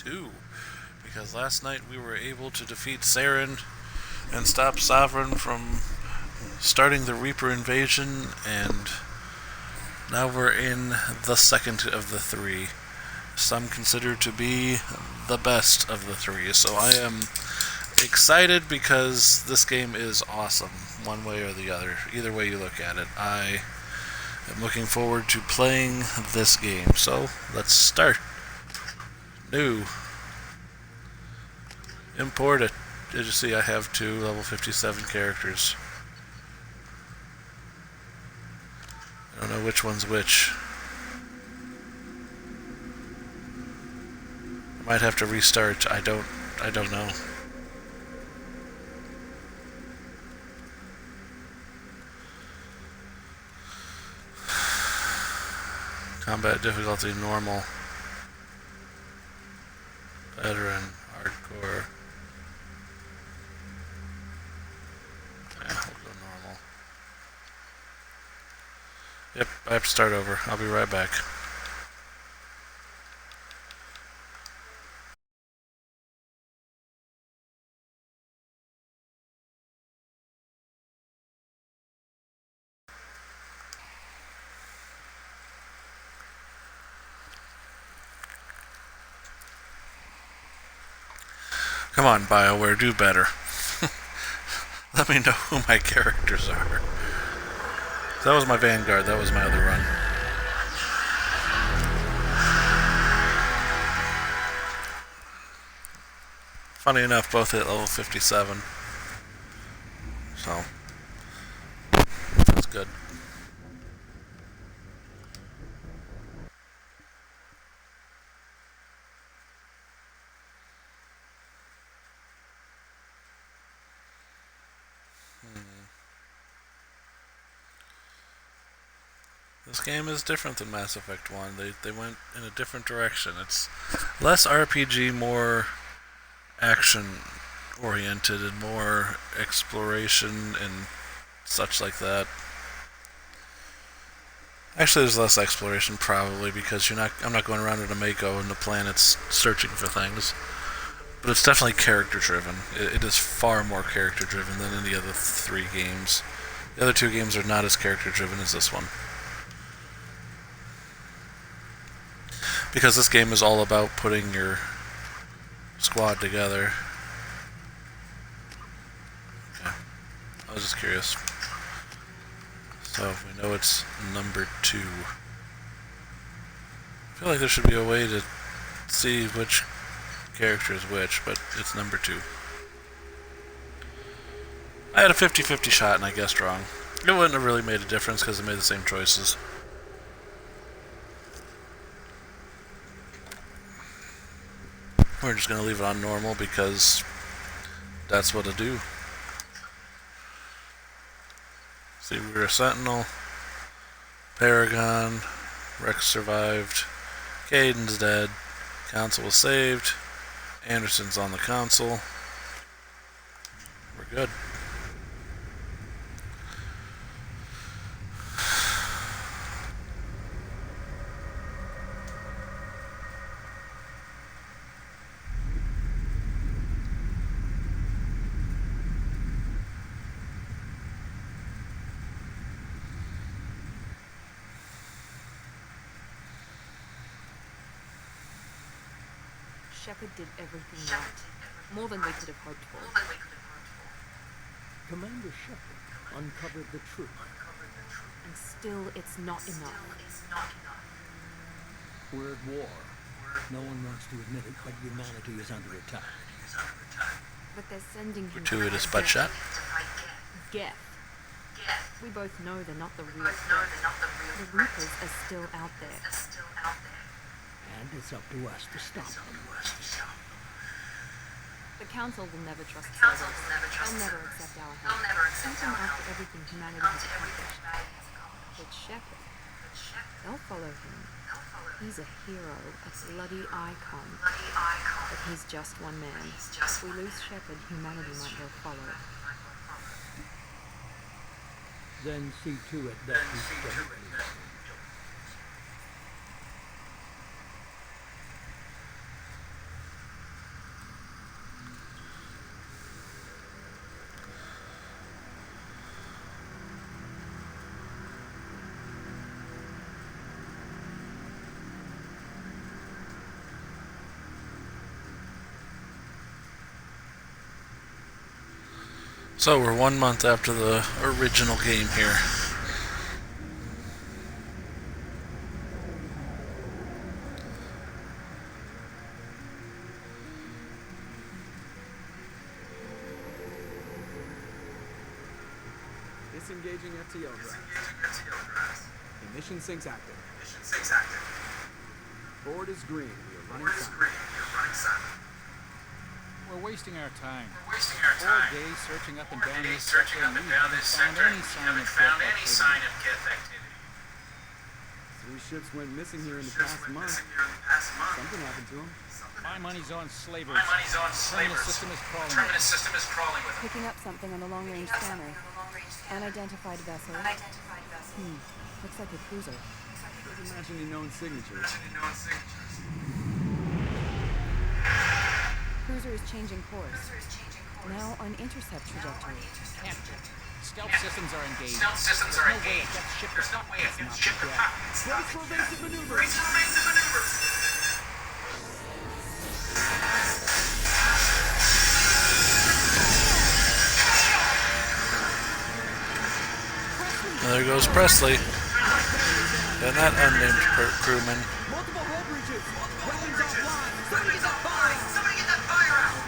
2. Because last night we were able to defeat Saren and stop Sovereign from starting the Reaper invasion, and now we're in the second of the 3. Some consider to be the best of the 3. So I am excited because this game is awesome, one way or the other. Either way you look at it, I am looking forward to playing this game. So let's start. New. Import it. Did you see I have 2 level 57 characters? I don't know which one's which. I might have to restart. I don't know. Combat difficulty normal. Veteran, hardcore. Yeah, we'll go normal. Yep, I have to start over. I'll be right back. Come on, BioWare, do better. Let me know who my characters are. That was my Vanguard, that was my other run. Funny enough, both hit level 57. So, that's good. This game is different than Mass Effect 1. They went in a different direction. It's less RPG, more action-oriented, and more exploration and such like that. Actually, there's less exploration, probably, because I'm not going around in a Mako and the planets searching for things. But it's definitely character-driven. It is far more character-driven than any of the 3 games. The other 2 games are not as character-driven as this one. Because this game is all about putting your squad together. Okay. I was just curious. So we know it's number 2. I feel like there should be a way to see which character is which, but it's number 2. I had a 50-50 shot and I guessed wrong. It wouldn't have really made a difference because I made the same choices. We're just going to leave it on normal because that's what I do. See, we were a Sentinel, Paragon, Rex survived, Caden's dead, Council was saved, Anderson's on the console. We're good. Shepard did everything right. More than we could have hoped for. Commander Shepard uncovered the truth. And still, it's not enough. We're at war. No one wants to admit it, but humanity is under attack. But they're sending him Gratuitous butt shot. Geth. We both know they're not the real threat. The Reapers are still out there. And it's up to us to stop them. The Council will never trust Cerberus. They'll never accept our help. Even after everything humanity has accomplished. But Shepard, they'll follow him. He's a hero, a bloody icon. But he's just one man. If we lose Shepard, humanity might well follow. Then see to it that we don't. So we're 1 month after the original game here. Disengaging FTL drives. Emission sinks active. Board is green. We are running silent. We're wasting our time. All day searching up and down this sector, and we haven't found any sign of Kith activity. 3 ships went missing here in the past month. Something happened to them. My money's on slavers. Terminus system is crawling with them. Picking up something on the long-range scanner. Unidentified vessel. Looks like a cruiser. Doesn't match any known signatures. Cruiser is changing course. Now on intercept trajectory. Stealth systems are engaged. There's no way it gets shipped to Brace for evasive maneuvers. There goes Presley. And that unnamed crewman. Multiple hull breaches. Weapons offline. Somebody get that fire out.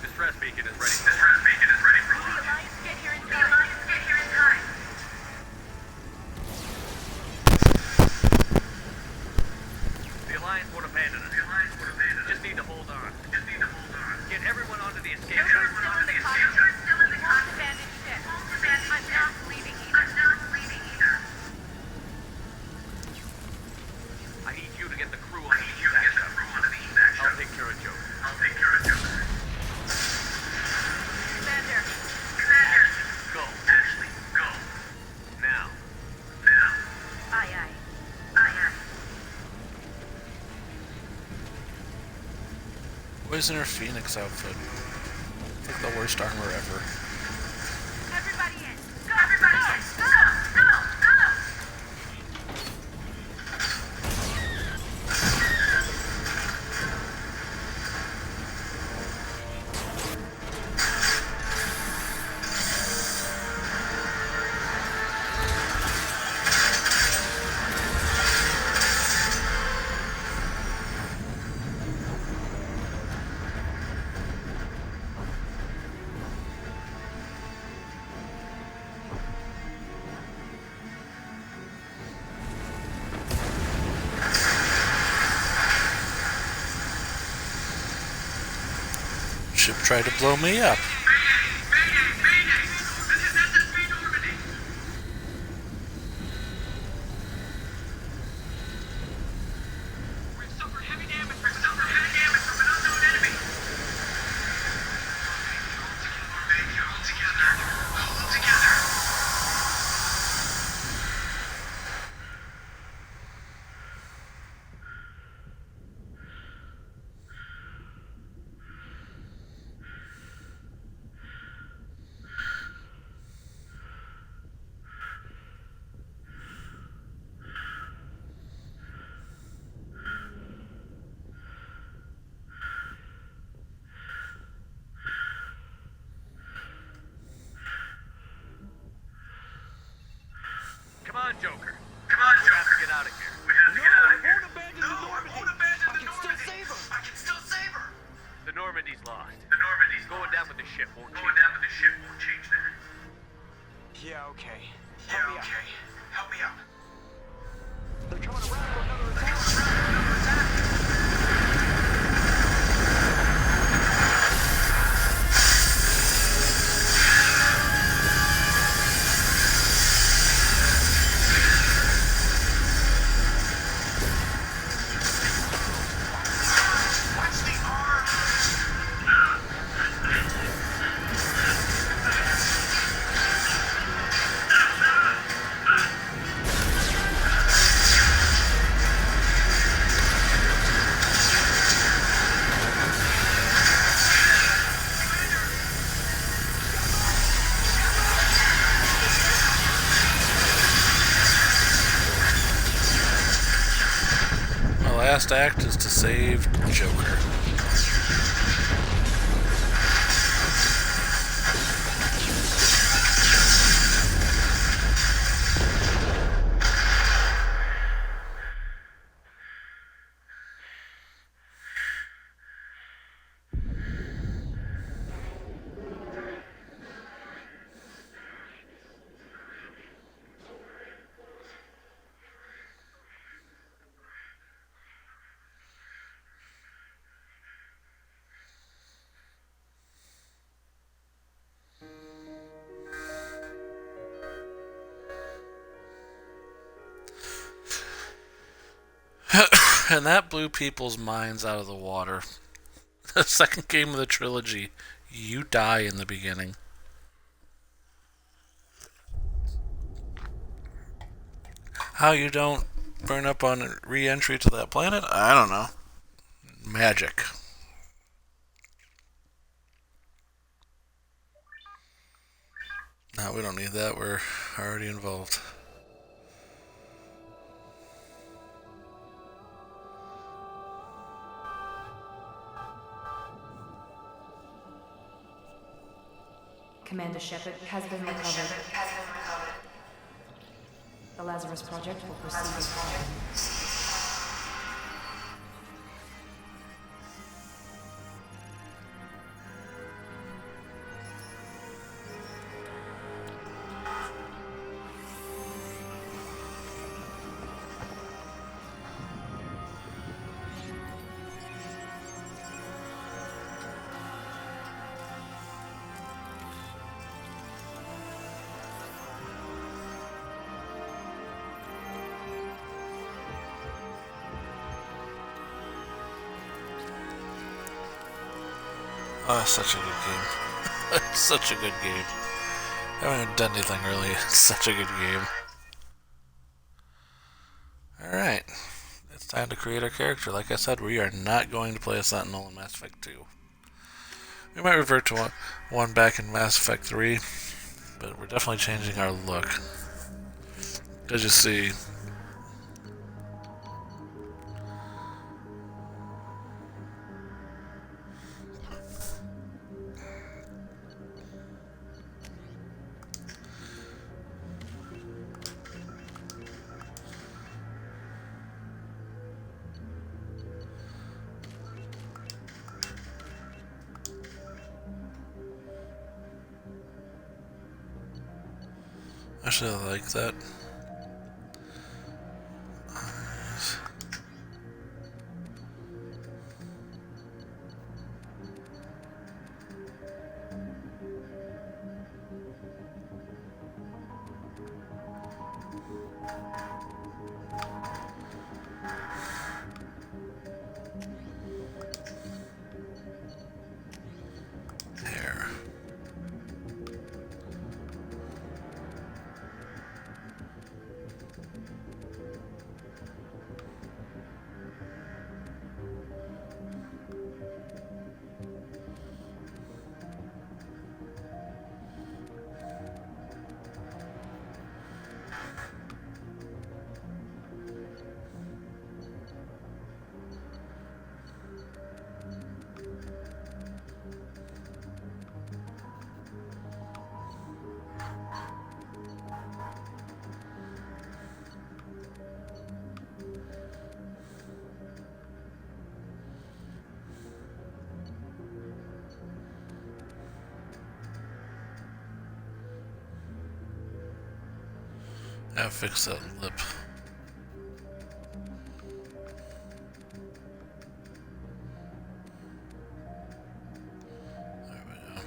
Distress beacon is ready for launch. The Alliance get here in time. The Alliance won't abandon us. Just need to hold on. Get everyone onto the escape ship. You're still in the cockpit. I'm not leaving either. I need you to get the crew onto the evac ship. I'll take care of Joker. Commander. Go. Ashley, go. Now. Aye. Poisoner Phoenix outfit. Like the worst armor ever. Everybody in. Go. Ship tried to blow me up. Mayday! This is SSB Normandy! We've suffered heavy damage from an unknown enemy! Hold together! Come on, Joker. We have to get out of here. I won't abandon the Normandy. I can still save her. The Normandy's lost. Going down with the ship won't change that. Yeah, okay. Help me out. They're coming around for another attack. last act is to save Joker. And that blew people's minds out of the water. The second game of the trilogy, you die in the beginning. How you don't burn up on re-entry to that planet? I don't know. Magic. No, we don't need that. We're already involved. Commander Shepard has been recovered. The Lazarus Project will proceed as planned. Oh, it's such a good game. It's such a good game. I haven't even done anything really. It's such a good game. Alright. It's time to create our character. Like I said, we are not going to play a Sentinel in Mass Effect 2. We might revert to one back in Mass Effect 3, but we're definitely changing our look. As you see, actually I like that. There. I'll fix that lip. There we go.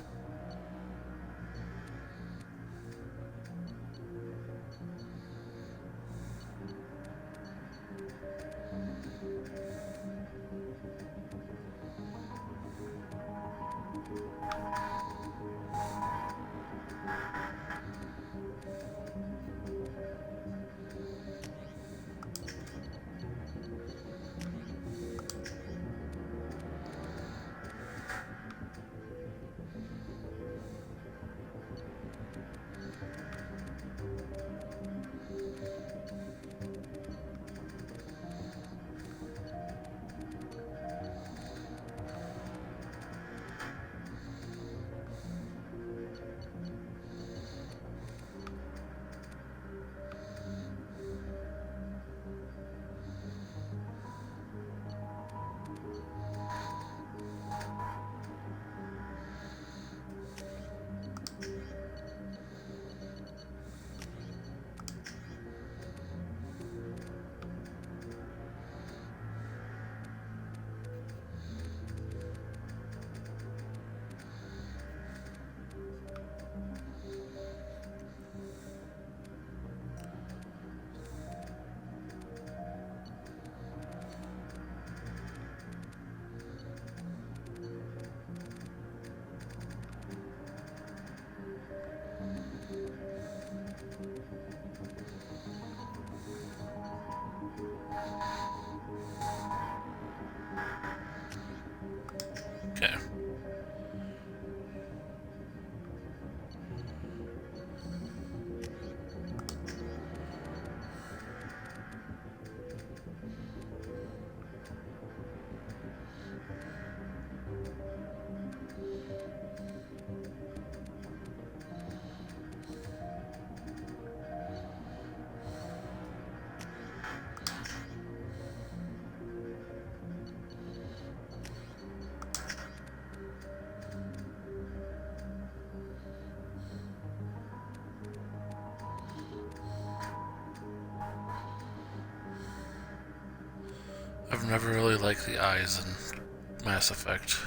I've never really liked the eyes in Mass Effect.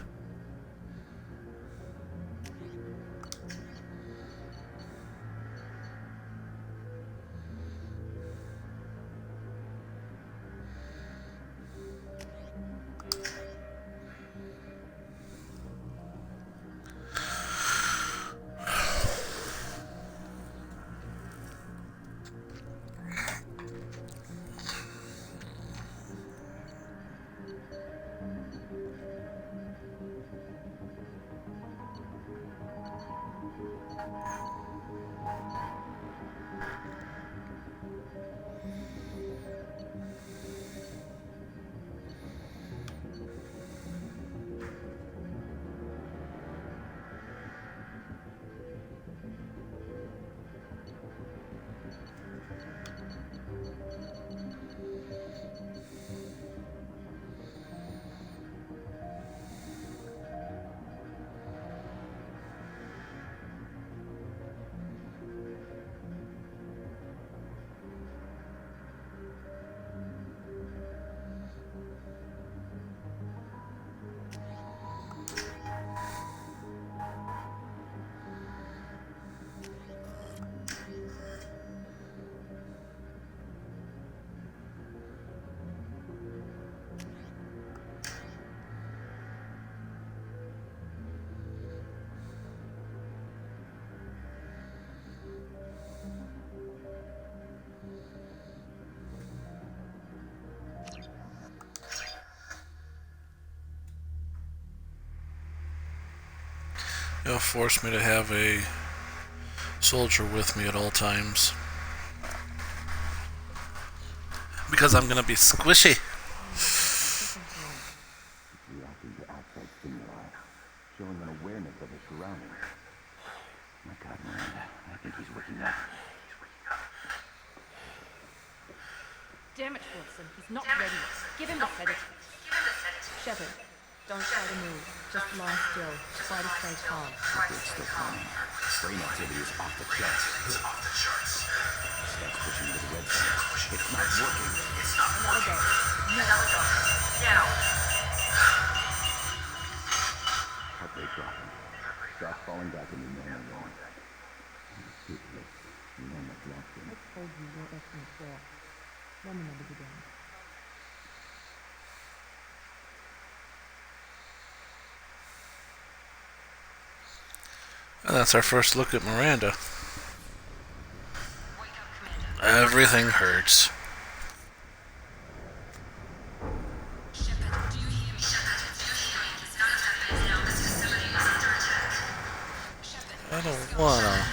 It'll force me to have a soldier with me at all times. Because I'm gonna be squishy. Reacting to outside stimuli, showing an awareness of his surroundings. My God, Miranda, I think he's waking up. Damn it, Wilson. He's not ready. Give him the sedative. Shepard, don't try to move. Just lie still. Try to stay calm. It's still calm. Brain activity is off the charts. Stack's pushing into the red zone. It's not working. Another go. Heart rate dropping. Stack falling back into normal range. Toothless. You know my reaction. I told you your estimates were off. Run the numbers again. And that's our first look at Miranda. Everything hurts. I don't wanna.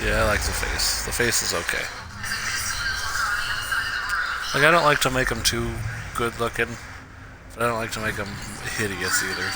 Yeah, I like the face. The face is okay. Like, I don't like to make them too good looking, but I don't like to make them hideous either.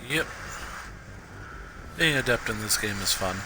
Yep. Being adept in this game is fun.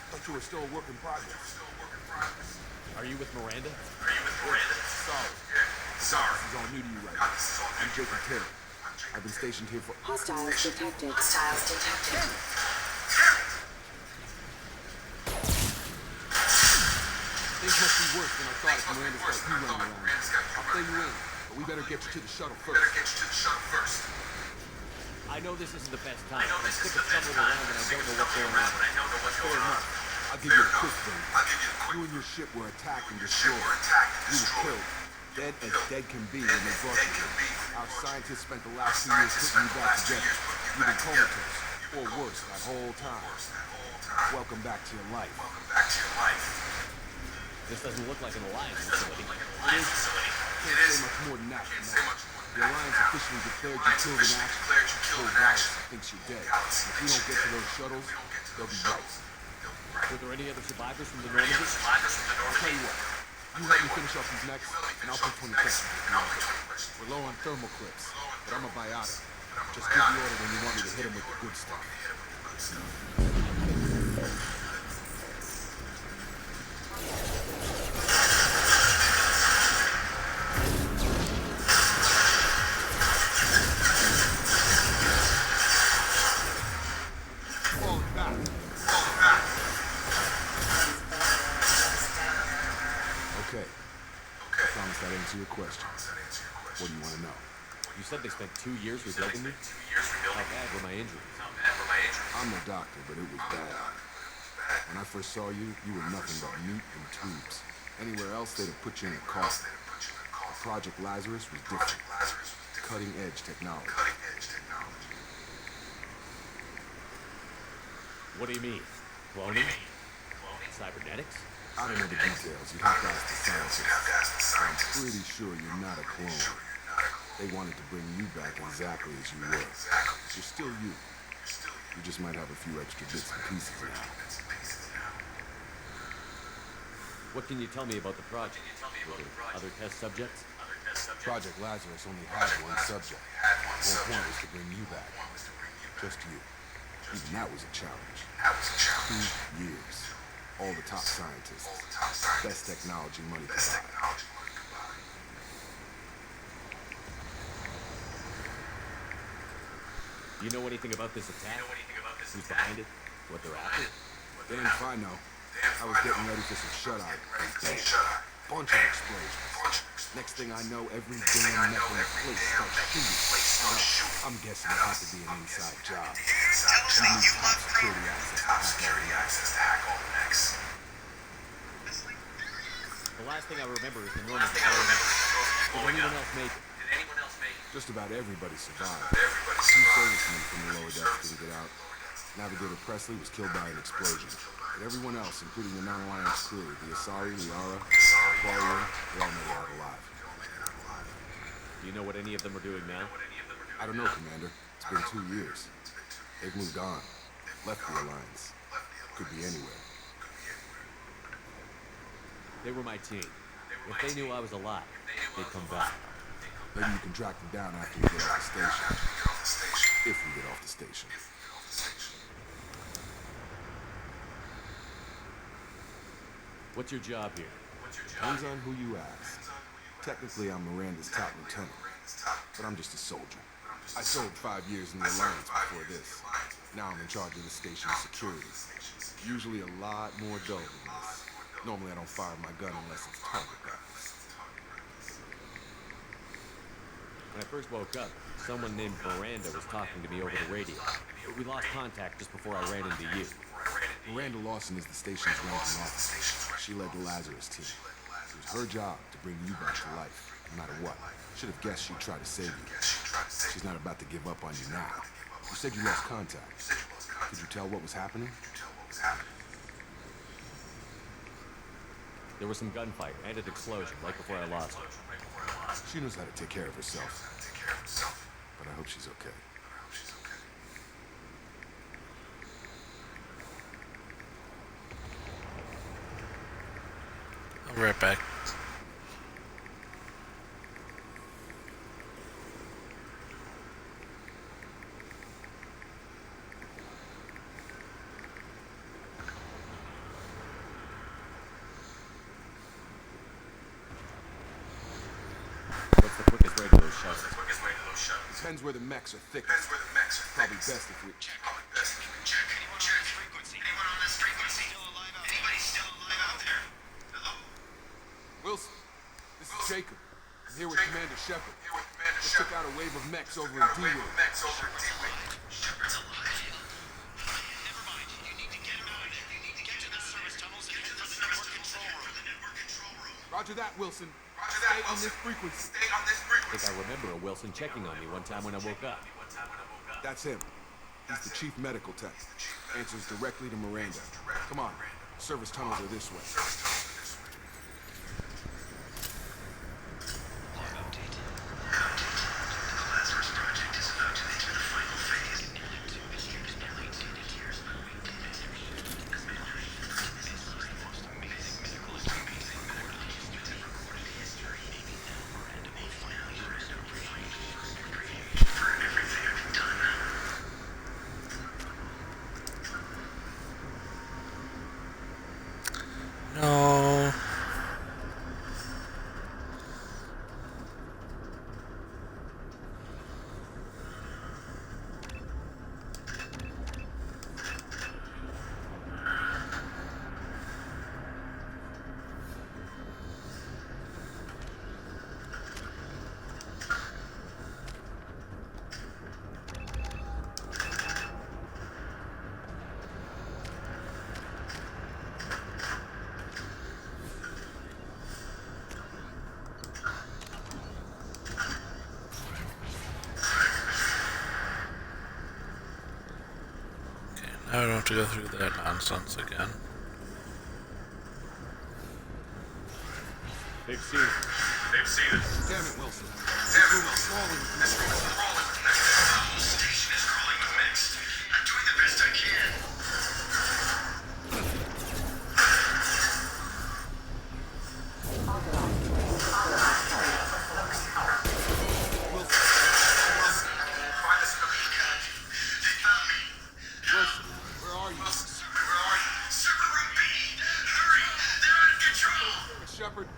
Thought you were still a work in progress. Are you with Miranda? Sorry. This is all new to you right now. I'm Jacob Taylor. I've been stationed here for... Hostiles detected. Things must be worse than I thought if Miranda's got you running around. I'll fill you in, but we better get you to the shuttle first. I know this isn't the best time. I'm sick of stumbling around and I don't know what's going on. Fair enough. I'll give you a quick thing. You and your ship were attacked and destroyed. You were killed. Dead as dead can be when they brought you here. Our scientists spent the last 2 years putting you back together. You've been comatose, or worse, that whole time. Welcome back to your life. This doesn't look like an Alliance facility. Can't say much more than that. The Alliance officially declared you killed in action. The whole galaxy thinks you're dead. If we don't get to those shuttles, they'll be right. Were there any other survivors from the Normandy? I'll tell you what. You help me finish off these next, and I'll put 20 questions. We're low on thermal clips, but I'm a biotic. Just give the order when you want me to hit him with the good stuff. Falling back. Okay. I promise that answer your questions. What do you want to know? You said they spent 2 years rebuilding me? How bad were my injuries? I'm no doctor, but it was bad. When I first saw you, you were nothing but meat and tubes. Anywhere else, they'd have put you in a coffin. But Project Lazarus was different. Cutting-edge technology. What do you mean? Cloning? Cybernetics? I don't know the details. You'd have to ask the scientists. I'm pretty sure you're not a clone. They wanted to bring you back exactly as you were. You're still you. You just might have a few extra bits and pieces now. What can you tell me about the project? Were there other test subjects? Project Lazarus only had one subject. The whole point was to bring you back. Just you. Even that was a challenge. 2 years. All the top scientists. Best technology money could buy. Do you know anything about this attack? Who's behind it? What they're after? Damn if I know. I was getting ready for some shut-eye. Bam! Bunch of explosions. Next thing I know, every damn neck in the place starts shooting. I'm guessing it had to be an inside job. You need top security access to hack all the necks. The last thing I remember is the Normandy blowing up. Did anyone else make it? Just about everybody survived. 2 servicemen from the lower decks didn't get out. Navigator Presley was killed by an explosion. But everyone else, including the non-Alliance crew, the Asari, Liara, Aquarium, they all made it out alive. Do you know what any of them are doing now? I don't know, Commander. It's been 2 years. They've moved on. Left the Alliance. Could be anywhere. They were my team. If they knew I was alive, they'd come back. Maybe you can track them down after we get off the station. If we get off the station. What's your job here? Depends on who you ask. Technically, I'm Miranda's top lieutenant, but I'm just a soldier. I served 5 years in the Alliance before this. Now I'm in charge of the station's security. Usually a lot more dull than this. Normally I don't fire my gun unless it's target practice. When I first woke up, someone named Miranda was talking to me over the radio. We lost contact just before I ran into you. Miranda Lawson is the station's ranking officer. She led the Lazarus team. It was her job to bring you back to life, no matter what. Should have guessed she'd try to save you. She's not about to give up on you now. You said you lost contact. Could you tell what was happening? There was some gunfire and an explosion right before I lost her. She knows how to take care of herself. But I hope she's okay. I'll be right back. Depends where the mechs are thickest. Probably best if we check. Wilson, this is Jacob. I'm here with Commander Shepard. Just took out a wave of mechs over in D-Wing. Shepard's alive. Never mind. You need to get him out of there. You need to get to the service tunnels and head for the network control room. Roger that, Wilson. Stay on this frequency. I think I remember a Wilson checking on me one time when I woke up. That's him. He's the chief medical tech. Answers directly to Miranda. Come on. Service tunnels are this way. No. Now I don't have to go through that nonsense again. They've seen it. Damn it, Wilson. Station is crawling with mix. I'm doing the best I can. Shepard.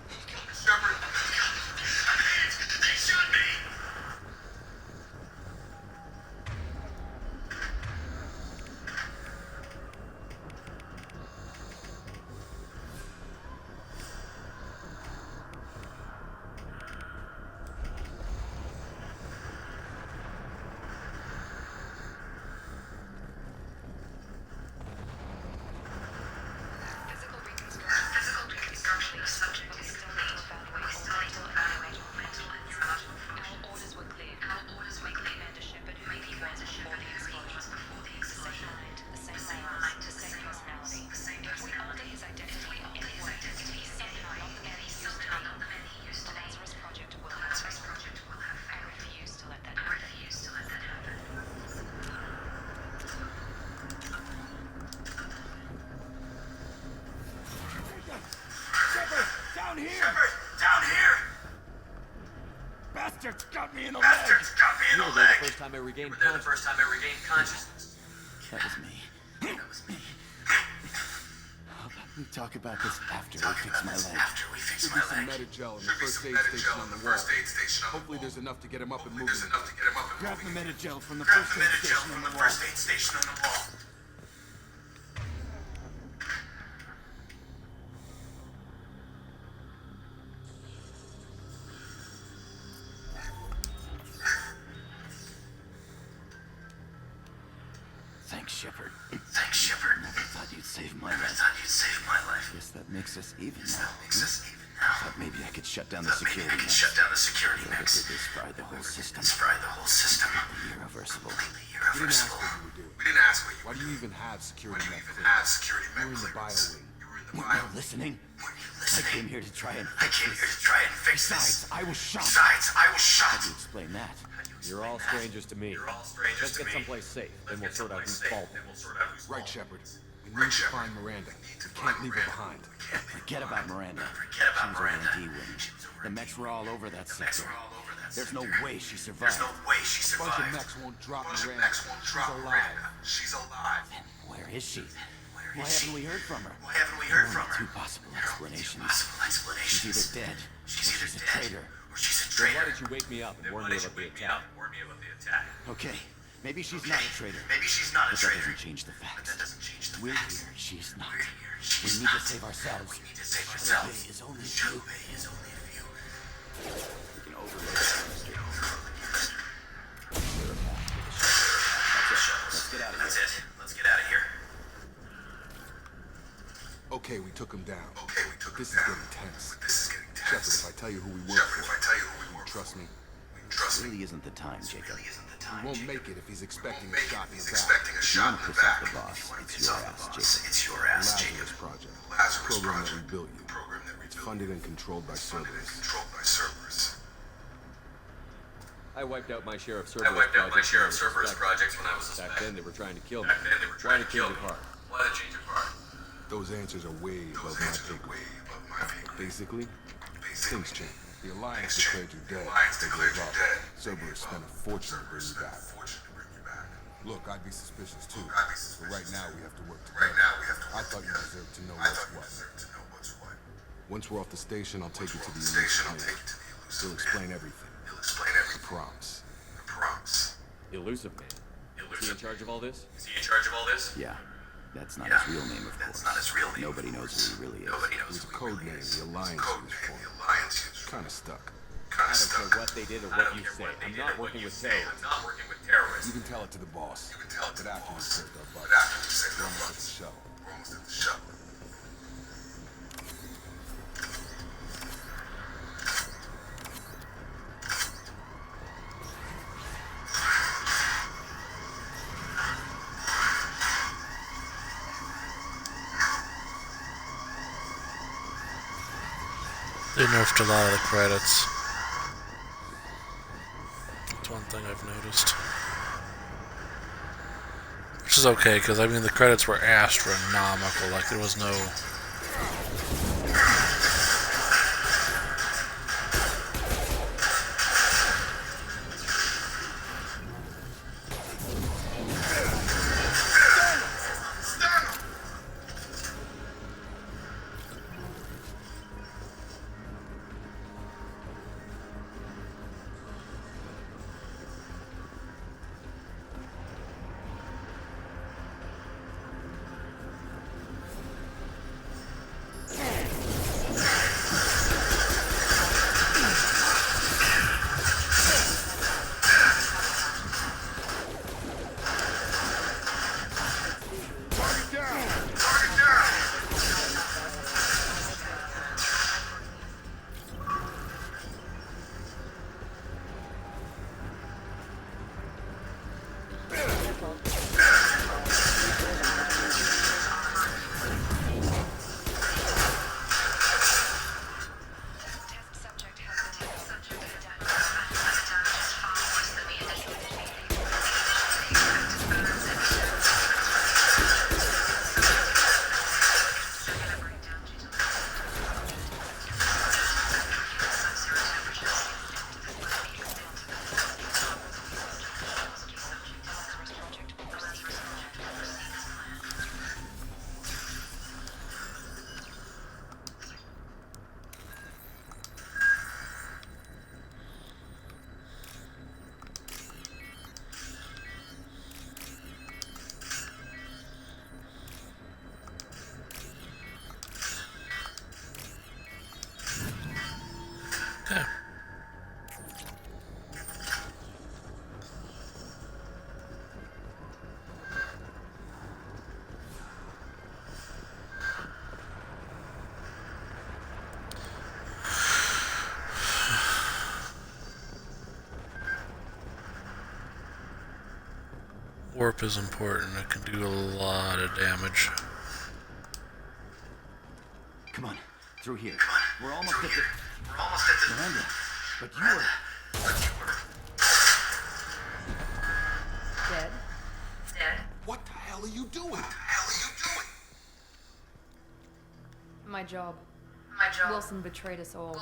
They shot me. Physical reconstruction of subject is complete. We still need to evaluate all mental and neurological functions. All orders were clear. Commander Shepard, who he was before the explosion. The same mind, the same personality. If we alter his identity in any way, somehow not the man he used to be, the Lazarus Project will have failed. I refuse to let that happen. Down here! Down here! Bastards got me in the Bastards got me in You the were there leg! the first time I regained There the consciousness. first time I regained consciousness. That was me. We talk about this after we fix my leg. After we fix Should my be some leg. Metagel in the first aid station on the wall. Hopefully there's enough to get him up and moving. Grab the Metagel from the Grab first the aid Metagel station from on the the wall. first aid station on the wall. Thanks, Shepard. Thanks, Shepard. Never thought you'd save my Never life. thought you'd save my life. Guess that makes us even That now. makes us even now. Thought maybe I could shut down the Thought maybe security I could mix. shut down the security Whoever mix. did this fried the whole system. Let's fry the whole system. Irreversible. Completely We didn't ask irreversible. what you were doing. We didn't ask what you Why do you even have security mech even clearance? have security You were in the bio clearance. wing. You were in the Were bio. you listening? Were you I listening? came here to try and I fix came here this. to try and fix Besides, this. I was shot. Besides, I was How shot. do you explain that? You're all strangers to me. You're all strangers Let's to get me. someplace safe, then we'll sort out who's fault. Then we'll sort out who's Right, fault. Shepard. We need to find Miranda. We can't leave her behind. Forget about Miranda. Forget about She was over in Miranda. D-Wing. She was over The in mechs were all over that The mechs sector. were all over that There's no sector. way she There's survived. no way she A bunch of survived. mechs won't drop Bunch of Miranda. mechs won't She's drop alive. Miranda. She's alive. Then where is she? Where Why is she? haven't we heard from her? Why haven't we heard There are from only her? two possible There are only two explanations. possible She's explanations. either dead, She's or either she's a dead, traitor. Then why did you wake me up and warn me about the attack? Okay, maybe she's not a traitor. But that doesn't change the facts. We're here, she's not. We need to save ourselves. Shadow Bay is only a few. We can overload the Let's get out of here. Okay, we took him down. But this is getting tense. Shepard, if I tell you who we work for, you trust me? Really isn't the time, Jacob. He won't make it if he's expecting a shot in the back. If you want to piss off the boss, it's your ass, Jacob. Lazarus Project. Program that we built you. It's funded and controlled by Cerberus. I wiped out my share of Cerberus projects when I was back then. They were trying to kill me. Why to change apart? Those answers are way above my pay grade. Basically, things change. The Alliance declared you dead. They gave up. Cerberus spent a fortune to bring you back. Look, I'd be suspicious too. But right now we have to work together. I thought you deserved to know what's what. Once we're off the station, I'll take you to the elusive. He'll explain everything. I promise. Elusive Man. Is he in charge of all this? Yeah, that's not his real name, of course. Nobody knows who he really is. It was a code name the Alliance used for him. Kinda stuck. I don't care what they did or what you say. I'm not working with terrorists. You can tell it to the boss. But after we saved our butts, we're almost at the shuttle. They nerfed a lot of the credits. That's one thing I've noticed. Which is okay, because I mean the credits were astronomical, like there was no... Yeah. Warp is important. It can do a lot of damage. Come on, through here. We're almost at the... Miranda, but you were... Dead? What the hell are you doing? My job. Wilson betrayed us all.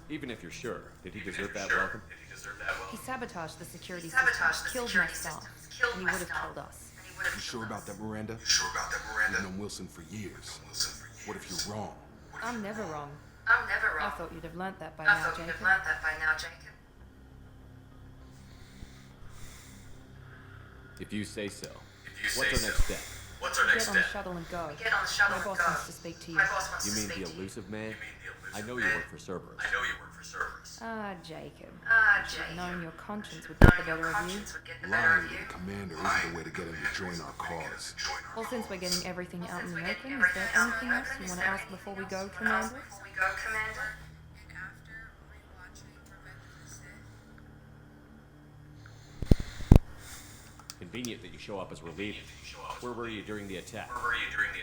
Even if you're sure, did he deserve that welcome? He sabotaged the security system, killed my staff, and he would have killed us. You sure about that, Miranda? You've known Wilson for years. What if you're wrong? I'm never wrong. I thought you'd have learnt that by now, Jacob. If you say so. What's our next step? Get on the shuttle and go. My boss wants to speak to you. You mean the elusive man? I know you work for Cerberus. Ah, Jacob. If you'd known your conscience would get the better of you. Lying to the commander isn't the way to get him to join our cause. Well, since we're getting everything out in the open, is there anything else you want to ask before we go, Commander? Convenient that you show up as we're leaving. Where were you during the attack?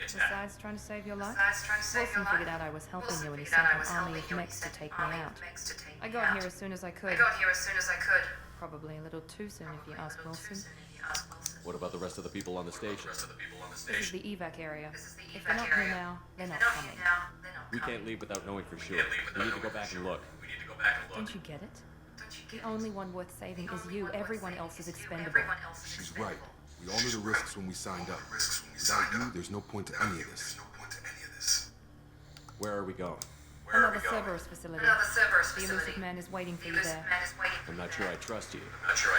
Besides trying to save your life, Wilson figured out I was helping you and he sent an army of mechs to take me out. I got here as soon as I could. Probably a little too soon if you ask Wilson. What about the rest of the people on the station? This is the evac area. If they're not here now, they're not coming. We can't leave without knowing for sure. We need to go back and look. Don't you get it? The only one worth saving is you. Everyone else is expendable. She's right. We all knew the risks when we signed up. Without you, there's no point to any of this. Where are we going? Another Cerberus facility. The elusive man is waiting for you there. I'm not sure I trust you.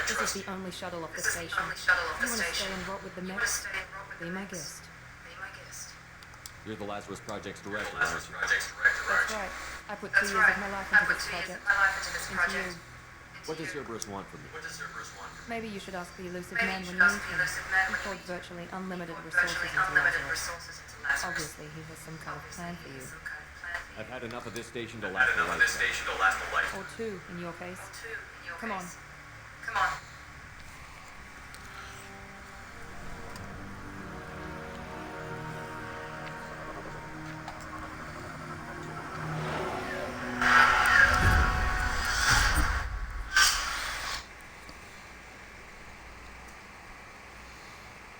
This is the only shuttle off the station. You want to stay and rot with the mechs? Be my guest. You're the Lazarus Project's director, aren't you? That's right. I put 2 years of my life into this project. Into you. What does Cerberus want from me? Maybe you should ask the elusive man when you meet him. He poured virtually unlimited resources into Lazarus. Obviously, he has some kind of plan for you. I've had enough of this station to last a lifetime. Or two, in your case. Come on.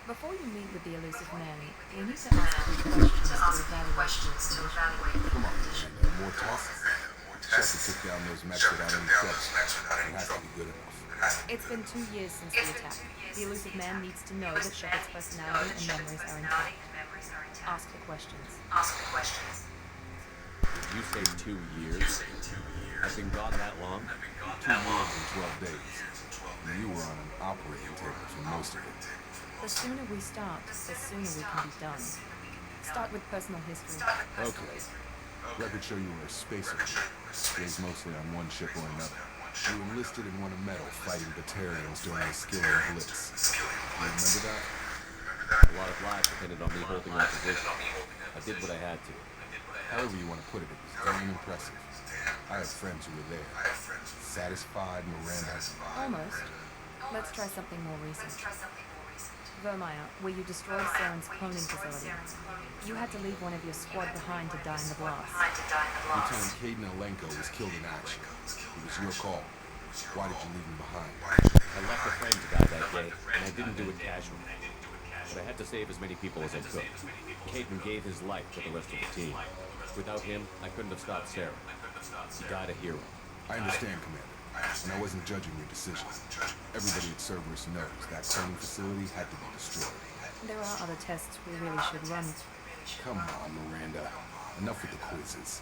Before you meet with the elusive man, you need to ask 2 questions to evaluate the condition. Come on, man. More talk. Shepard took down those mechs without any trouble. It has to be good enough. It's been 2 years since the attack. The elusive man needs to know that Shepard's personality and memories are intact. Ask the questions. Did you say 2 years? I've been gone that long? 2 years and 12 days. And you were on an operating table for most of it. The sooner we start, the sooner we can be done. Start with personal history. Okay. Records show you were a spacer. Raised mostly on one ship or another. You enlisted and won a medal fighting Batarians during the Skilling Blitz. You remember that? A lot of lives depended on me holding my position. I did what I had to. However you want to put it, it was damn impressive. I have friends who were there. Satisfied Miranda. Almost. Let's try something more recent. Vermeer, where you destroyed Saren's cloning facility. You had to leave one of your squad behind to die in the blast. Lieutenant Caden Alenko was killed in action. It was your call. Why did you leave him behind? I left a friend to die that day, and I didn't do it casually. But I had to save as many people as I could. Caden gave his life for the rest of the team. Without him, I couldn't have stopped Sarah. He died a hero. I understand, Commander. And I wasn't judging your decision. Everybody at Cerberus knows that cloning facility had to be destroyed. There are other tests we really should run. Come on, Miranda. Enough with the quizzes.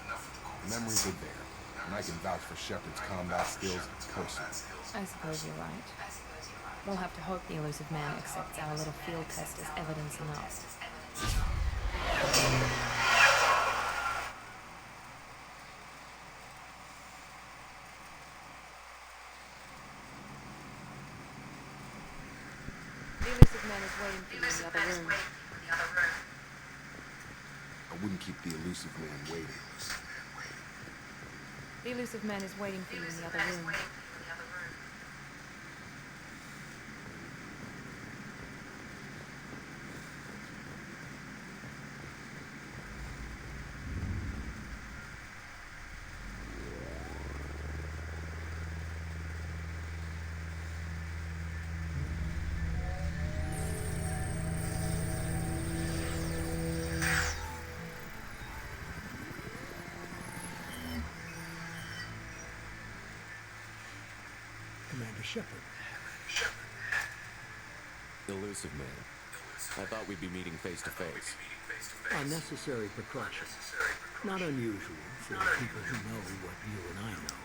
The memories are there, and I can vouch for Shepard's combat skills personally. I suppose you're right. We'll have to hope the elusive man accepts our little field test as evidence enough. The elusive man is waiting for you in the other room. I wouldn't keep the elusive man waiting. The elusive man is waiting for you in the other room. Commander Shepard. Elusive man. I thought we'd be meeting face to face. Unnecessary precaution. Not unusual for people who know what you and I know.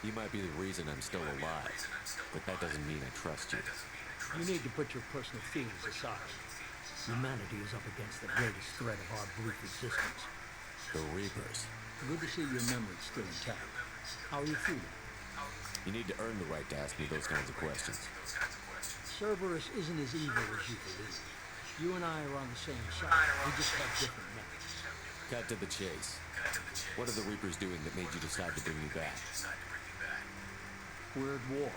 You might be the reason I'm still alive, but that doesn't mean I trust you. You need to put your personal feelings aside. Humanity is up against the greatest threat of our brief existence. The Reapers. Good to see your memory's still intact. How are you feeling? You need to earn the right to ask me those kinds of questions. Cerberus isn't as evil as you believe. You and I are on the same side. We just have different methods. Cut to the chase. What are the Reapers doing that made you decide to bring me back? We're at war.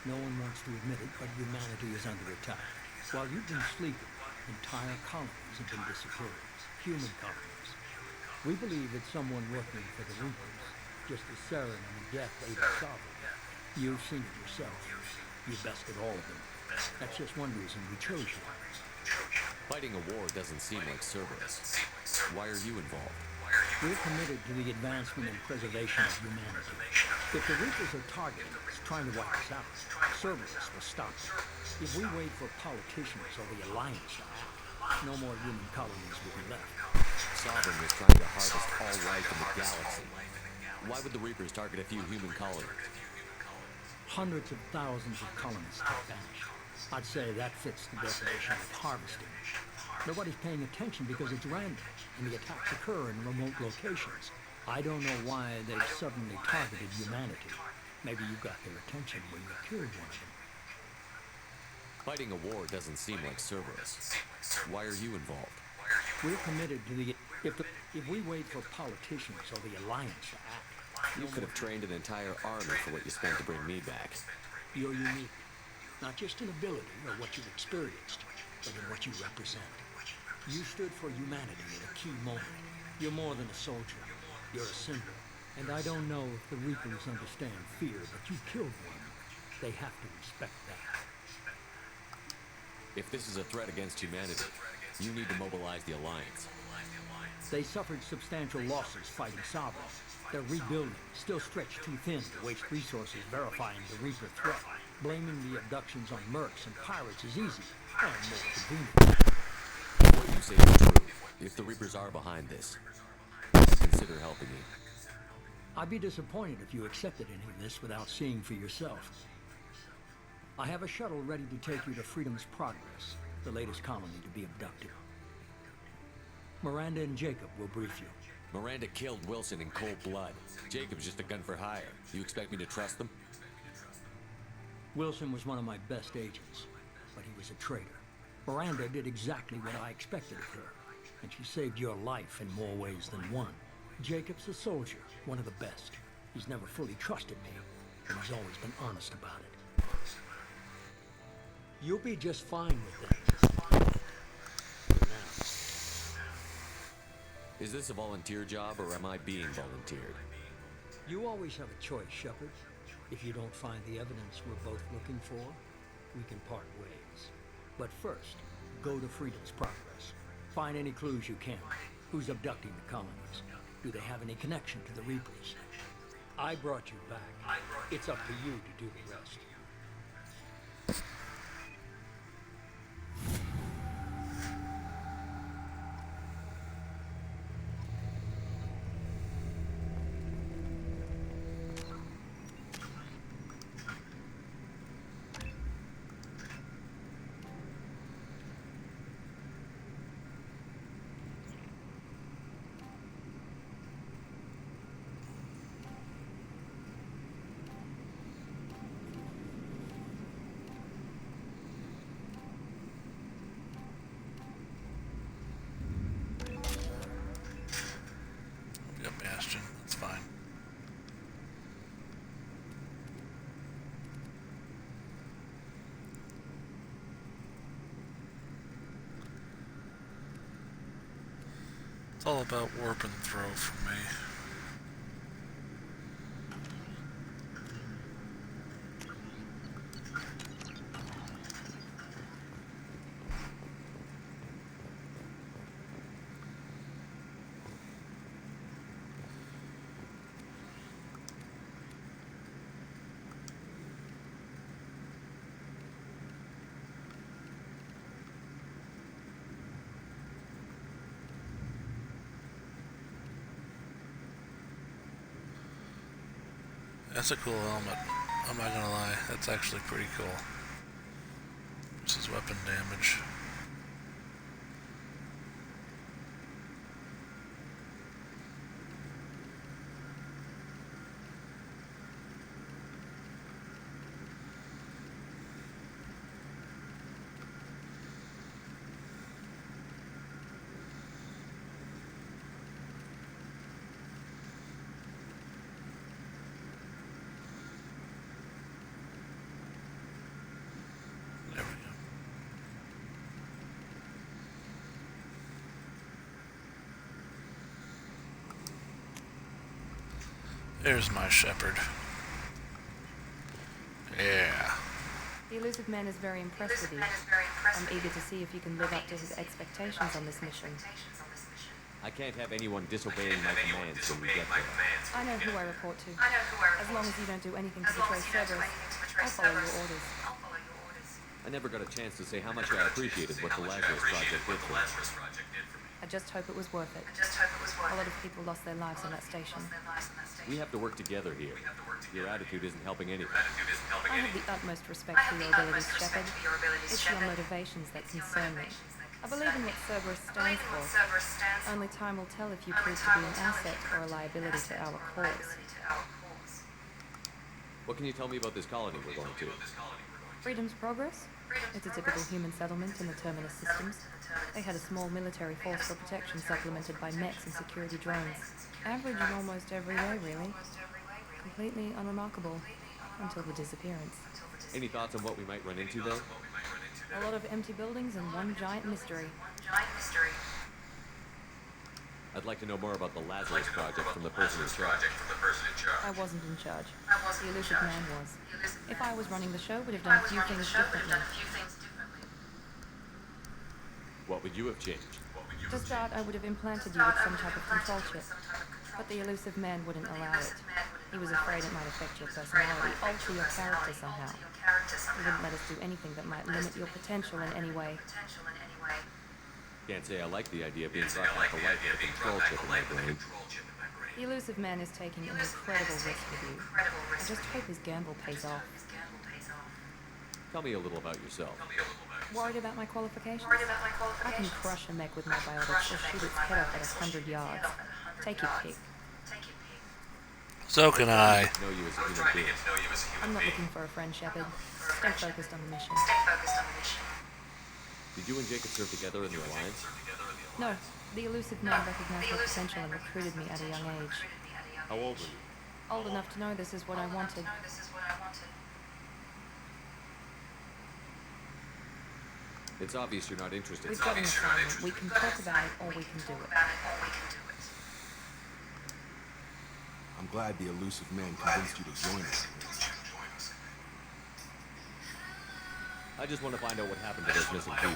No one wants to admit it, but humanity is under attack. While you've been sleeping, entire colonies have been disappearing. Human colonies. We believe it's someone working for the Reapers, just as Saren and the Geth ate the Sovereign. You've seen it yourself. You bested all of them. That's just one reason we chose you. Fighting a war doesn't seem like Cerberus. Why are you involved? We're committed to the advancement and preservation of humanity. If the Reapers are targeting us, trying to wipe us out, Cerberus will stop them. If we wait for politicians or the Alliance to act, no more human colonies will be left. Sovereign is trying to harvest all life in the galaxy. Why would the Reapers target a few human colonies? Hundreds of thousands of colonists have vanished. I'd say that fits the definition of harvesting. Nobody's paying attention because it's random, and the attacks occur in remote locations. I don't know why they've suddenly targeted humanity. Maybe you got their attention when you killed one of them. Fighting a war doesn't seem like Cerberus. Why are you involved? We're committed to the... If we wait for politicians or the Alliance to act... You could have trained an entire army for what you spent to bring me back. You're unique. Not just in ability or what you've experienced, but in what you represent. You stood for humanity at a key moment. You're more than a soldier. You're a symbol. And I don't know if the Reapers understand fear, but you killed one. They have to respect that. If this is a threat against humanity, you need to mobilize the Alliance. They suffered substantial losses fighting Sovereign. They're rebuilding, still stretched too thin to waste resources verifying the Reaper threat. Blaming the abductions on mercs and pirates is easy, and more convenient. What you say is true. If the Reapers are behind this, consider helping me. I'd be disappointed if you accepted any of this without seeing for yourself. I have a shuttle ready to take you to Freedom's Progress, the latest colony to be abducted. Miranda and Jacob will brief you. Miranda killed Wilson in cold blood. Jacob's just a gun for hire. You expect me to trust them? Wilson was one of my best agents, but he was a traitor. Miranda did exactly what I expected of her, and she saved your life in more ways than one. Jacob's a soldier, one of the best. He's never fully trusted me, and he's always been honest about it. You'll be just fine with that. For now. Is this a volunteer job, or am I being volunteered? You always have a choice, Shepard. If you don't find the evidence we're both looking for, we can part ways. But first, go to Freedom's Progress. Find any clues you can. Who's abducting the colonies? Do they have any connection to the Reapers? I brought you back. It's up to you to do the rest. Yep, Bastion. It's fine. It's all about warp and throw for me. That's a cool helmet. I'm not gonna lie, that's actually pretty cool. This is weapon damage. There we go. There's my shepherd. Yeah. The elusive man is very impressed with you. I'm eager to see if you can live up to his expectations on this mission. I can't have anyone disobeying my commands when we get there. I know who I report to. As long as you don't do anything to betray Cerberus, I'll follow your orders. I never got a chance to say how much I appreciated what the Lazarus Project did for me. I just hope it was worth it. A lot of people lost their lives on that station. We have to work together here. Your attitude isn't helping anything. I have the utmost respect for your abilities, Shepard. It's your motivations that concern me. I believe in what Cerberus stands for. Only time will tell if you prove to be an asset or a liability to our cause. What can you tell me about this colony we're going to? Freedom's Progress? It's a typical human settlement in the Terminus systems. They had a small military force for protection supplemented by mechs and security drones. Average in almost every way, really. Completely unremarkable until the disappearance. Any thoughts on what we might run into, though? A lot of empty buildings and one giant mystery. I'd like to know more about the Lazarus Project from the person in charge. I wasn't in charge. The elusive man was. If I was running the show, would have done a few things differently. What would you have changed? To start, I would have implanted you with some type of control chip. But the elusive man wouldn't allow it. He was afraid it might affect your personality, alter your character somehow. He wouldn't let us do anything that might limit your potential in any way. Can't say I like the idea of being brought back to life with a control chip in my brain. The elusive man is taking an incredible risk with you. I just hope his gamble pays off. Tell me a little about yourself. Worried about my qualifications? I can crush a mech with my biotics or shoot its head off at 100 yards. Take your pick. So can I. Know you as a human being. I'm not looking for a friend, Shepard. Stay focused on the mission. Did you and Jacob serve together in the Alliance? No, the elusive man recognized my potential and recruited me at a young age. How old were you? Old enough to know this is what I wanted. It's obvious you're not interested. We've got an assignment. We can talk about it or we can do it. I'm glad the elusive man convinced you to join us. I just want to find out what happened to those missing people.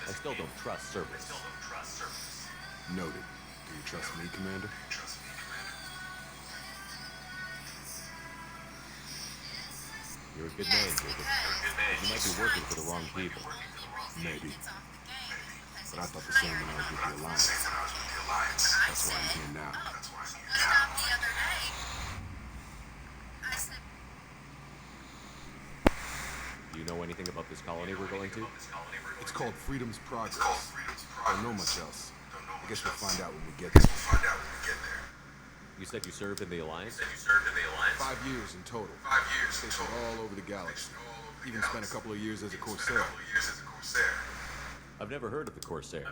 I still don't trust Cerberus. Noted. Do you trust me, Commander? You're a good man, Jacob. You might be working for the wrong people. Maybe. But I thought the same when I was with the Alliance. That's why I'm here now. Do you know anything about this colony we're going to? It's called Freedom's Progress. Don't know much else. I guess we'll find out when we get there. You said you served in the Alliance? 5 years in total. Stationed all over the galaxy. Even spent a couple of years as a Corsair. I've never heard of the Corsair.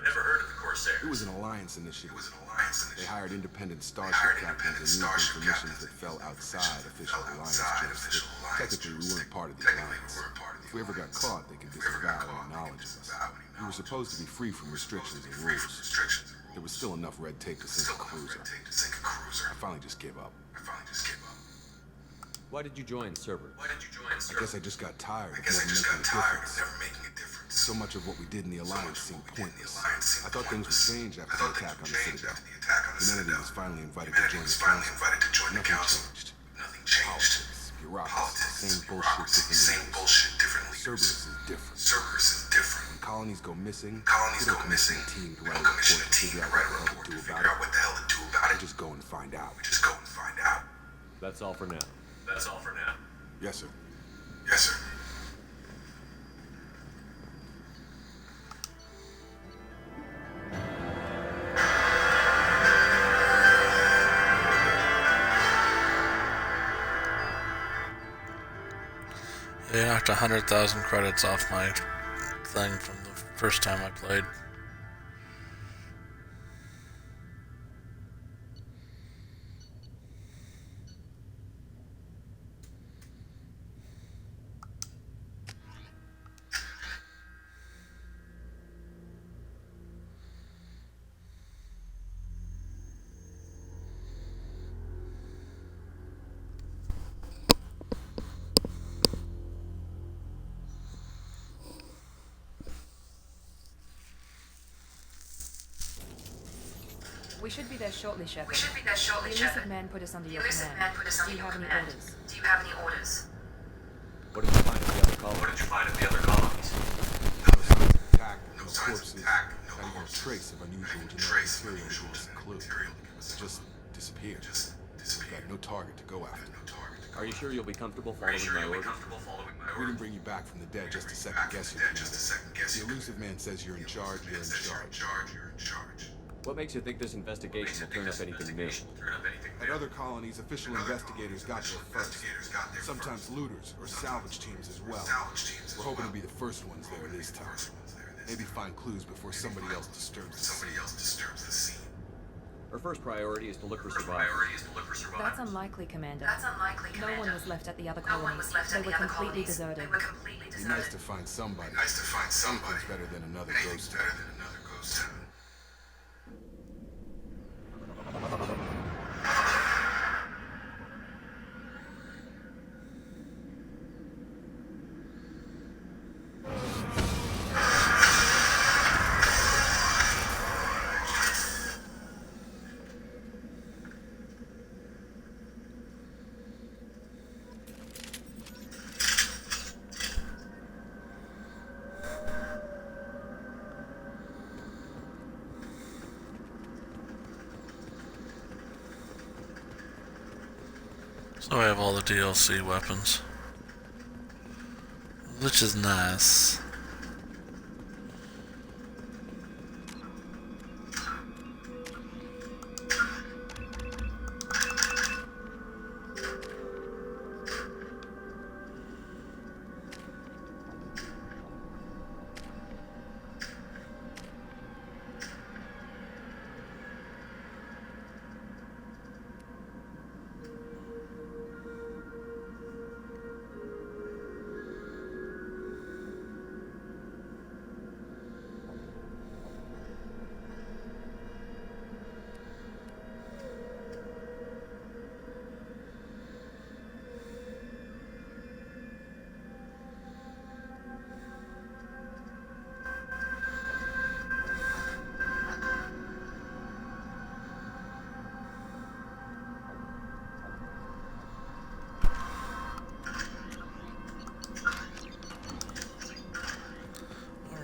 It was an Alliance initiative. They hired independent starship captains and used them for missions that fell outside official Alliance jurisdiction. Technically, we weren't part of the Alliance. If we ever got caught, they could disavow any knowledge of us. We were supposed to be free from restrictions and rules. There was still enough red tape to sink a cruiser. I finally just gave up. Why did you join Cerberus? I guess I just got tired of never making a difference. So much of what we did in the Alliance seemed pointless. I thought things would change after the attack on the Citadel. Humanity was finally invited to join the Council. Nothing changed. Politics, bureaucracy, same bullshit, differently. Cerberus is different. When colonies go missing, they don't commission a team to write a report to figure out what the hell to do about it. They just go and find out. That's all for now. That's all for now. Yes, sir. Yes, sir. They knocked 100,000 credits off my thing from the first time I played. We should be there shortly, Shepard. The elusive man put us under your command. Do you have any orders? Do you have any orders? What did you find at the other colony? What did you find at the other colonies? No signs of attack, no corpses, not even a trace of unusual genetic material to give us a clue. Just disappeared. We've got no target to go after. Are you sure you'll be comfortable following my orders? We didn't bring you back from the dead just to second guess you, Commander. The elusive man says you're in charge, you're in charge. What makes you think this investigation will turn up anything new? At other colonies, official investigators got there first. Sometimes looters or salvage teams as well. We're hoping to be the first ones there this time. Maybe find clues before somebody else disturbs the scene. Our first priority is to look for survivors. That's unlikely, Commander. No one was left at the other colonies. They were completely deserted. Be nice to find somebody. Anything's better than another ghost town. So I have all the DLC weapons, which is nice.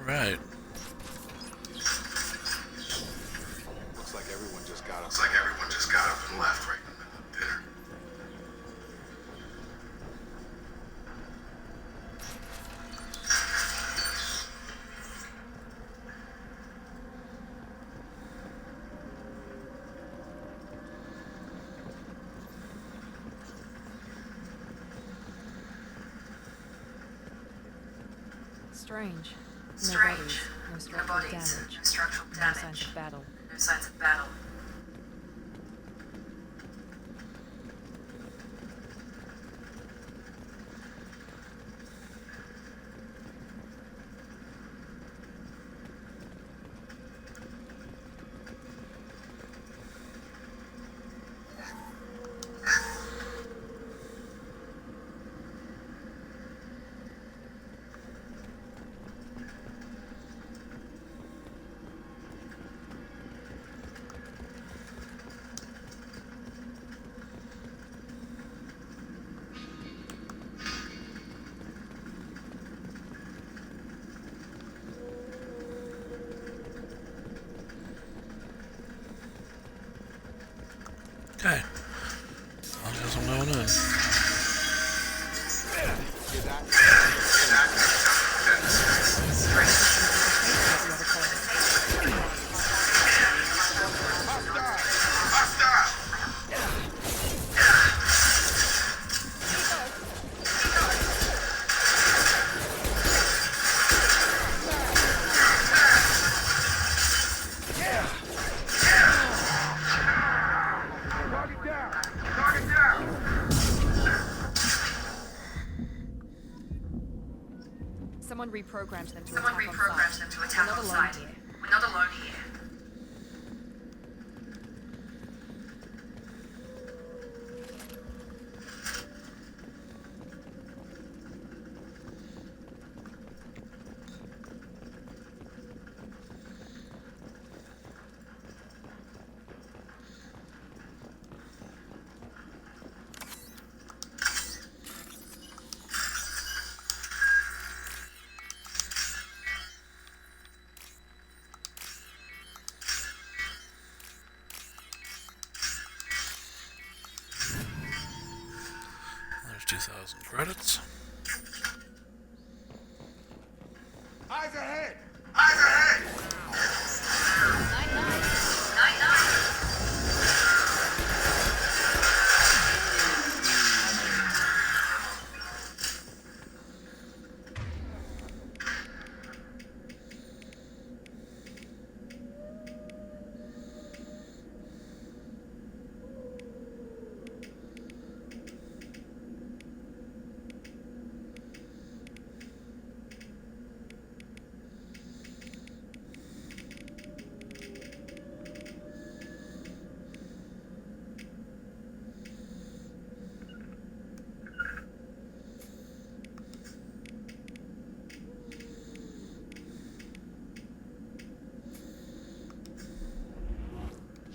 Right. Looks like everyone just got up and left right in the middle of dinner. Strange. No bodies, no structural damage, no signs of battle. Okay. I guess I'm going in. Someone reprogrammed them to attack on sight. We're not alone here. We're not alone here. There's 2,000 credits. Eyes ahead! Eyes ahead! Night, night.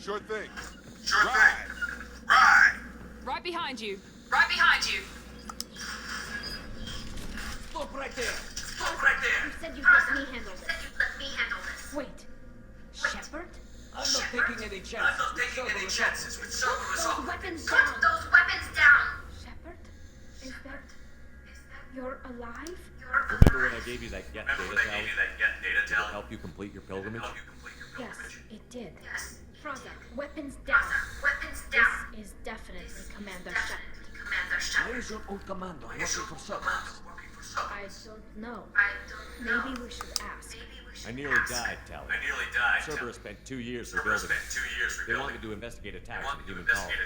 Sure thing. Sure thing. Right. Right behind you. Right behind you. Stop right there! Stop right there. You said you'd let me handle this. Let me handle this. Wait. Shepard? I'm not taking any chances. I'm not taking any chances with Cerberus. Those weapons Put down. those weapons down. Shepard? Is that... You're alive? Remember when I gave you that get data tally? To help you complete your pilgrimage? Yes, it did. Yes. Fraza, weapons down. Weapons down. This is definitely Commander Shepard. Commander Shepard. Where's your old commander working for Cerberus? I don't know. I don't know. Maybe we should ask. I nearly died, Tally. Cerberus spent 2 years rebuilding it. They wanted to investigate attacks on human colonies.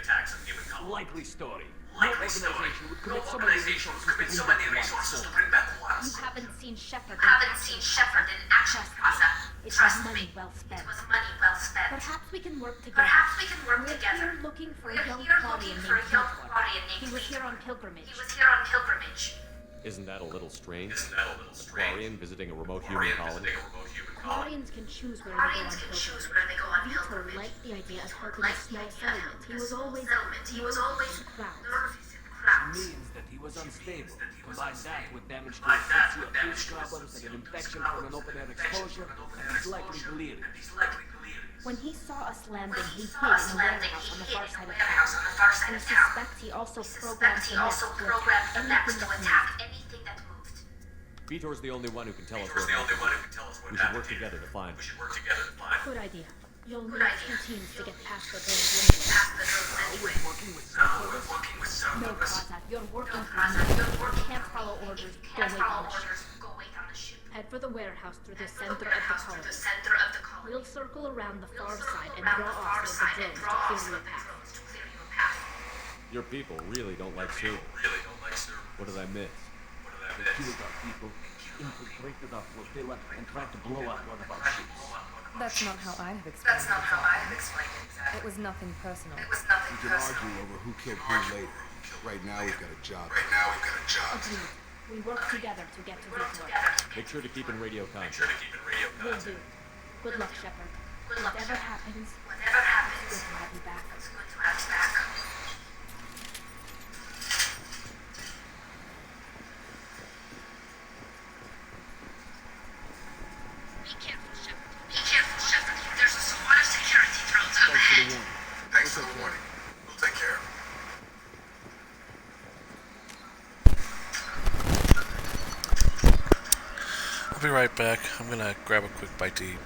Likely story. Likely story. No organization would commit so many resources to bring back one. You haven't seen Shepard. Haven't seen Shepard in action, Plaza. It was Trust money me. well spent. It was money well spent. Perhaps we can work together. Perhaps we can work We're together. here looking for We're a young here Claudian looking for named a young Vitor. Claudian He named was here on Vitor. pilgrimage. He was here on pilgrimage. Isn't that a little strange? A Quarian visiting a remote human colony? Claudians can choose where they go on pilgrimage. Vitor liked the idea of helping a small settlement. He was always nervous in crowds. Means that he was unstable. Combine that with damage to his CO2 problems and an infection from an open-air exposure, and he's likely delirious. When he saw us landing, he hid in a warehouse on the far side of town. We suspect he also programmed the nest to attack anything that moved. Vitor's the only one who can tell us where we should work together to find him. Good idea. You'll need 2 teams to get past the drones anyway. No, Plaza, you're working for me. You can't follow orders. Go wait on the ship. Head for the warehouse through the center of the colony. We'll circle around the far side and draw off some of the drones to clear your path. Your people really don't like Cerberus. What did I miss? They killed our people, infiltrated our flotilla, and tried to blow up one of our ships. That's not how I have explained it. It was nothing personal. We can argue over who killed who later. Right now we've got a job. Agreed. We work together to get to Vitor. Make sure to keep in radio contact. Will do. Good luck, Shepard. Whatever happens, it's good to have you back. There's a squad of security drones up ahead. Thanks for the warning. We'll take care of I'll be right back. I'm gonna grab a quick bite to eat.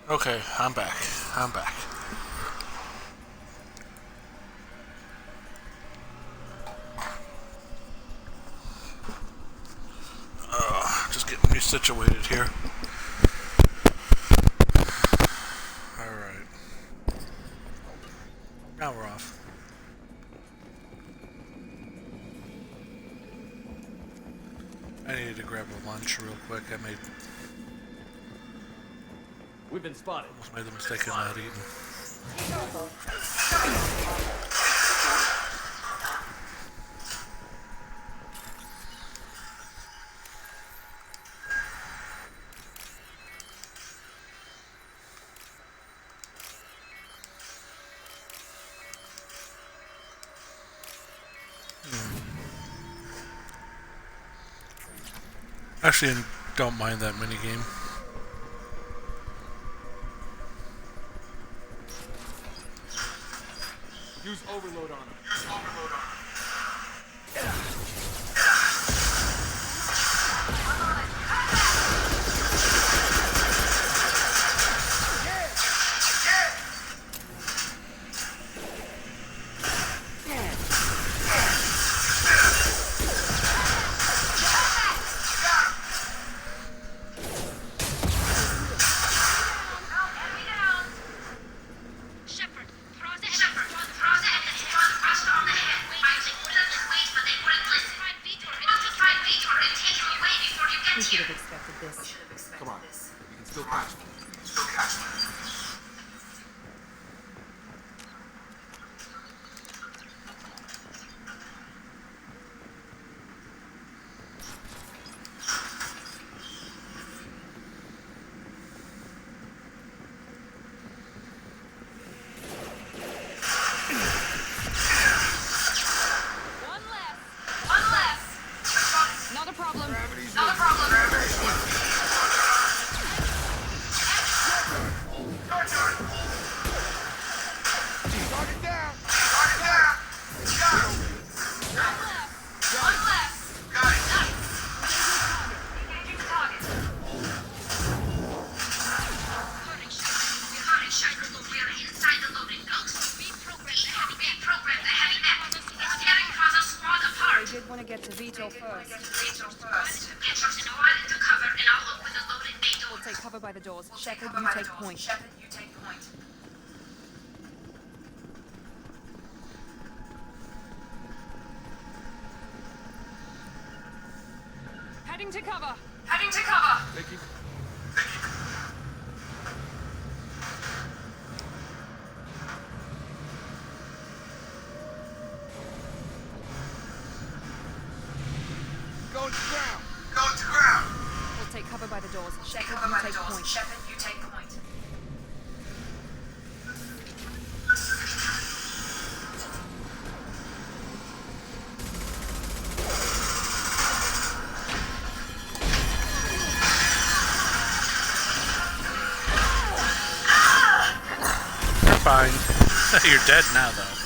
Okay, I'm back. I'm back. Just getting resituated here. Alright. Now we're off. I needed to grab a lunch real quick. We've been spotted. Almost made the mistake of not eating. Actually, I don't mind that minigame. Use overload on him. Shepard, throw the Thrust on the head. Wait, but they wouldn't listen. Find Vitor and take him away before you get We should here. have expected this. Come on. We can still catch him. One less. Not a problem. Target down. I did want to get to Vito first. Get yours in oil into cover, and I'll open the loaded bay We'll doors. take cover by the doors. Shepard, you take point. Heading to cover. Take him. Go to ground. We'll take cover by the doors. Shepard, you take point. You're fine. You're dead now, though.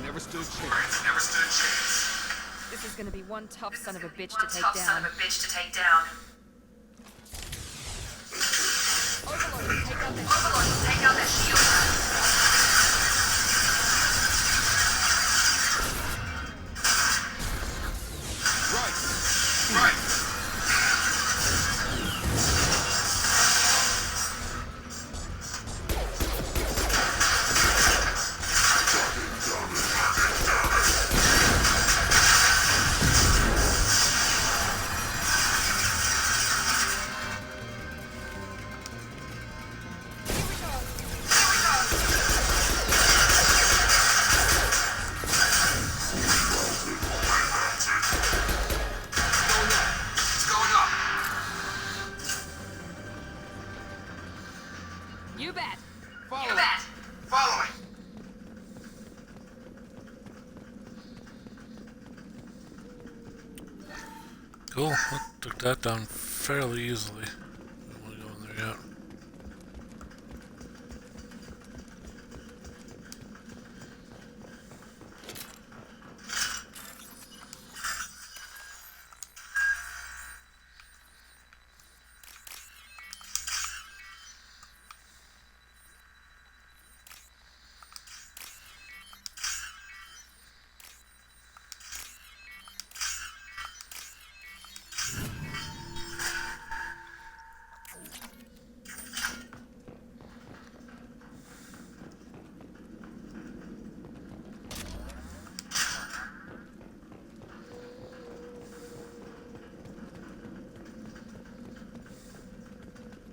Never stood chance. This is gonna be one tough son of a bitch to take down. Overlord, take out that shield. You bet. Follow me. Cool. That took that down fairly easily. Don't want to go in there yet.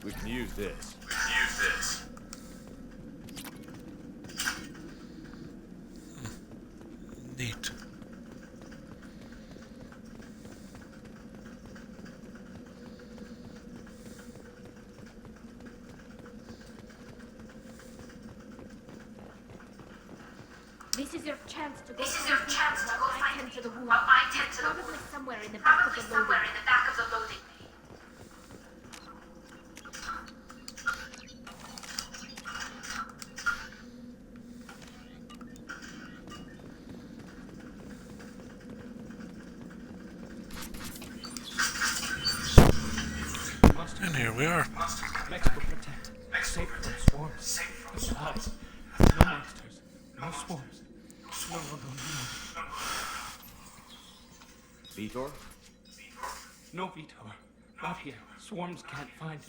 We can use this. Neat. This is your chance to go This is your chance to go while I find tend to the wound. while I tend to the Probably wound. somewhere in the back of Probably the loading somewhere bay. in the back of the loading bay. And here we are. Mexico protect. Safe from swarms. Supplies. No monsters. No swarms. No. Vitor? No Vitor. Not here. Swarms can't find.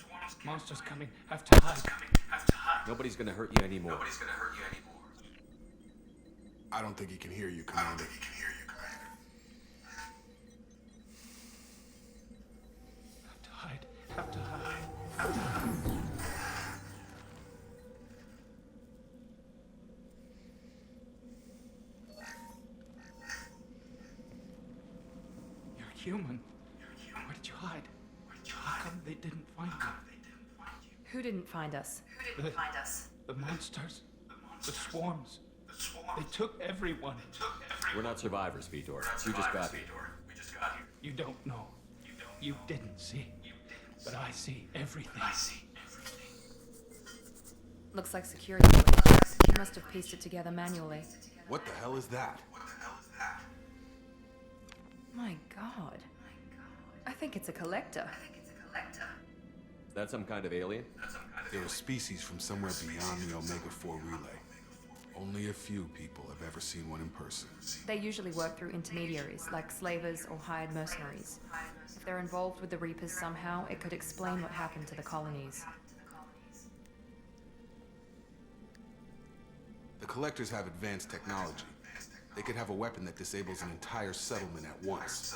Monsters coming. Have to hide. Nobody's gonna hurt you anymore. I don't think he can hear you, Commander. Have to hide. Have to hide. You're human. Where did you hide? How come they didn't find you? Who didn't find us? The monsters. The swarms. They took everyone. We're not survivors, Vitor. We just got here. You don't know. You didn't see. But I see everything. Looks like security footage. You must have pieced it together manually. What the hell is that? My God. I think it's a collector. Is that some kind of alien? They're a species from somewhere beyond the Omega-4 relay. Only a few people have ever seen one in person. They usually work through intermediaries, like slavers or hired mercenaries. If they're involved with the Reapers somehow, it could explain what happened to the colonies. The Collectors have advanced technology. They could have a weapon that disables an entire settlement at once.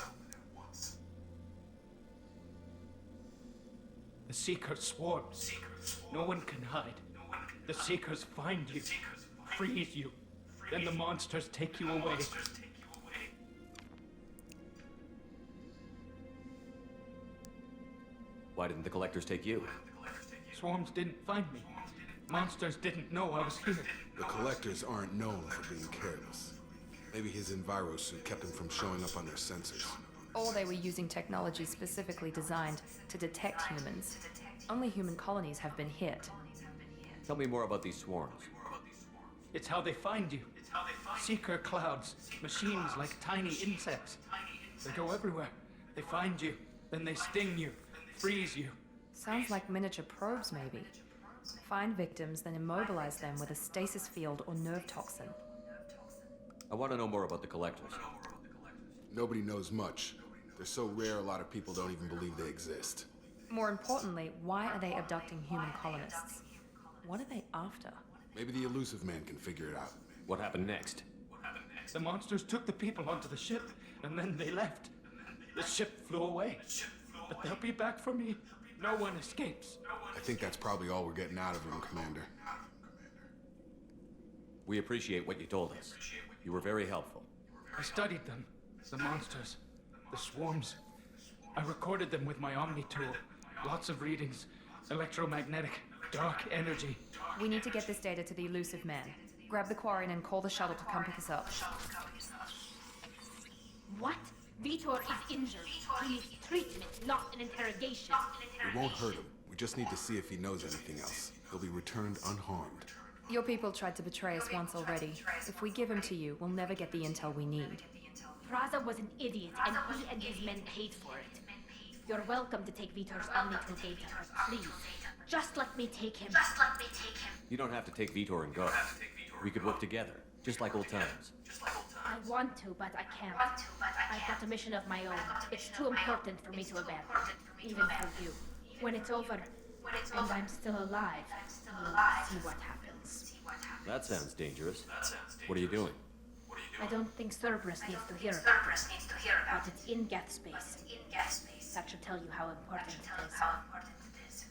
The Seekers swarms. No one can hide. The Seekers find you, freeze you, then the monsters take you away. Why didn't the collectors take you? Swarms didn't find me. Monsters didn't know I was here. The Collectors aren't known for being careless. Maybe his envirosuit kept him from showing up on their sensors. Or they were using technology specifically designed to detect humans. Only human colonies have been hit. Tell me more about these swarms. It's how they find you. Seeker clouds, machines like tiny insects. They go everywhere. They find you, then they sting you, freeze you. Sounds like miniature probes, maybe. Find victims, then immobilize them with a stasis field or nerve toxin. I want to know more about the collectors. Nobody knows much. They're so rare, a lot of people don't even believe they exist. More importantly, why are they abducting human colonists? What are they after? Maybe the Elusive Man can figure it out. What happened next? The monsters took the people onto the ship, and then they left. The ship flew away. But they'll be back for me. No one escapes. I think that's probably all we're getting out of him, Commander. We appreciate what you told us. You were very helpful. I studied them. The monsters. The swarms. I recorded them with my Omni tool. Lots of readings. Electromagnetic. Dark energy. We need to get this data to the Elusive Man. Grab the Quarian and call the shuttle to come pick us up. What? Vitor is injured. He needs treatment, not an interrogation. It won't hurt him. We just need to see if he knows anything else. He'll be returned unharmed. Your people tried to betray us once already. If we give him to you, we'll never get the intel we need. Praza was an idiot, and he and his men paid for it. You're welcome to take Vitor's Omni-Tool data, but please, just let me take him. You don't have to take Vitor and go. We could work together, just like old times. I want to, but I can't. I've got a mission of my own. It's too important for me to abandon, even for you. When it's over, and I'm still alive, we'll see what happens. That sounds dangerous. What are you doing? I don't think Cerberus needs to hear about it, but it's in Geth space. That should tell you how important it is.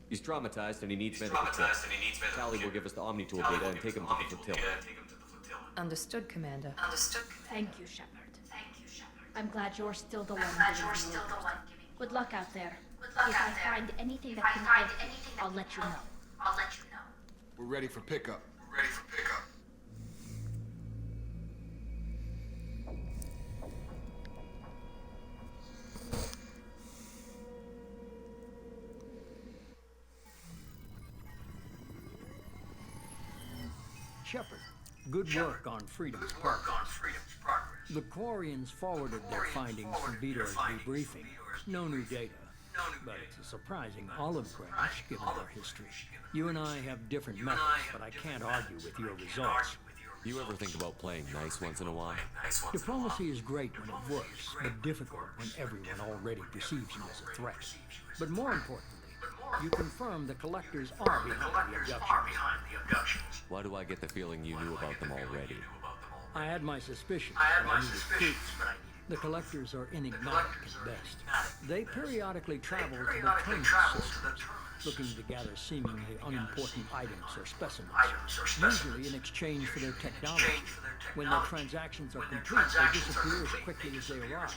He's traumatized and he needs medical care. Tally will give us the Omni-Tool data and take him to the flotilla. Understood, Commander. Thank you, Shepard. I'm glad you're still the one giving me orders. Good luck out there. If I find anything that can help you, I'll let you know. We're ready for pickup. Shepard, good work on Freedom's progress. The Quarians forwarded their findings from Vitor's debriefing. No new data, but it's a surprising olive branch given their history. You and I have different methods, but I can't argue with your results. You ever think about playing nice once in a while? Diplomacy is great when it works, but difficult when everyone already perceives you as a threat. But more importantly, you confirm the collectors are behind the abductions. Why do I get the feeling you knew about them already? I had my suspicions, but I needed proof. The collectors are enigmatic at best. They periodically travel to the training systems, looking to gather seemingly unimportant items or specimens, usually in exchange for their technology. When their transactions are complete, they disappear as quickly as they arrive,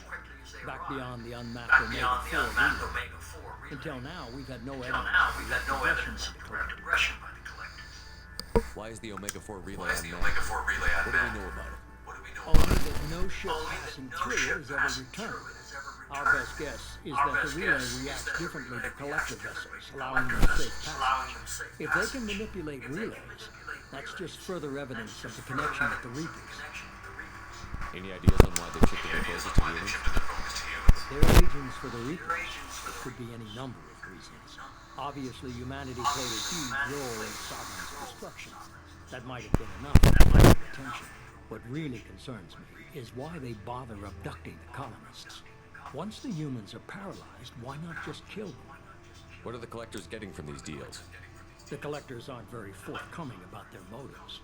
back beyond the unmapped Omega-4 relay. Until now, we've had no evidence of progression by the collector. Why is the Omega-4 relay unmanned? What do we know about it? Only that no ship passing through has ever returned. Our best guess is that the relay reacts differently to collector vessels, allowing them safe passage. If they can manipulate relays, that's just further evidence of the connection with the Reapers. Any ideas on why they shifted their focus to humans? They're agents for the Reapers. It could be any number of reasons. Obviously, humanity played a huge role in Sovereign's destruction. That might have been enough to get their attention. What really concerns me is why they bother abducting the colonists. Once the humans are paralyzed, why not just kill them? What are the collectors getting from these deals? The collectors aren't very forthcoming about their motives.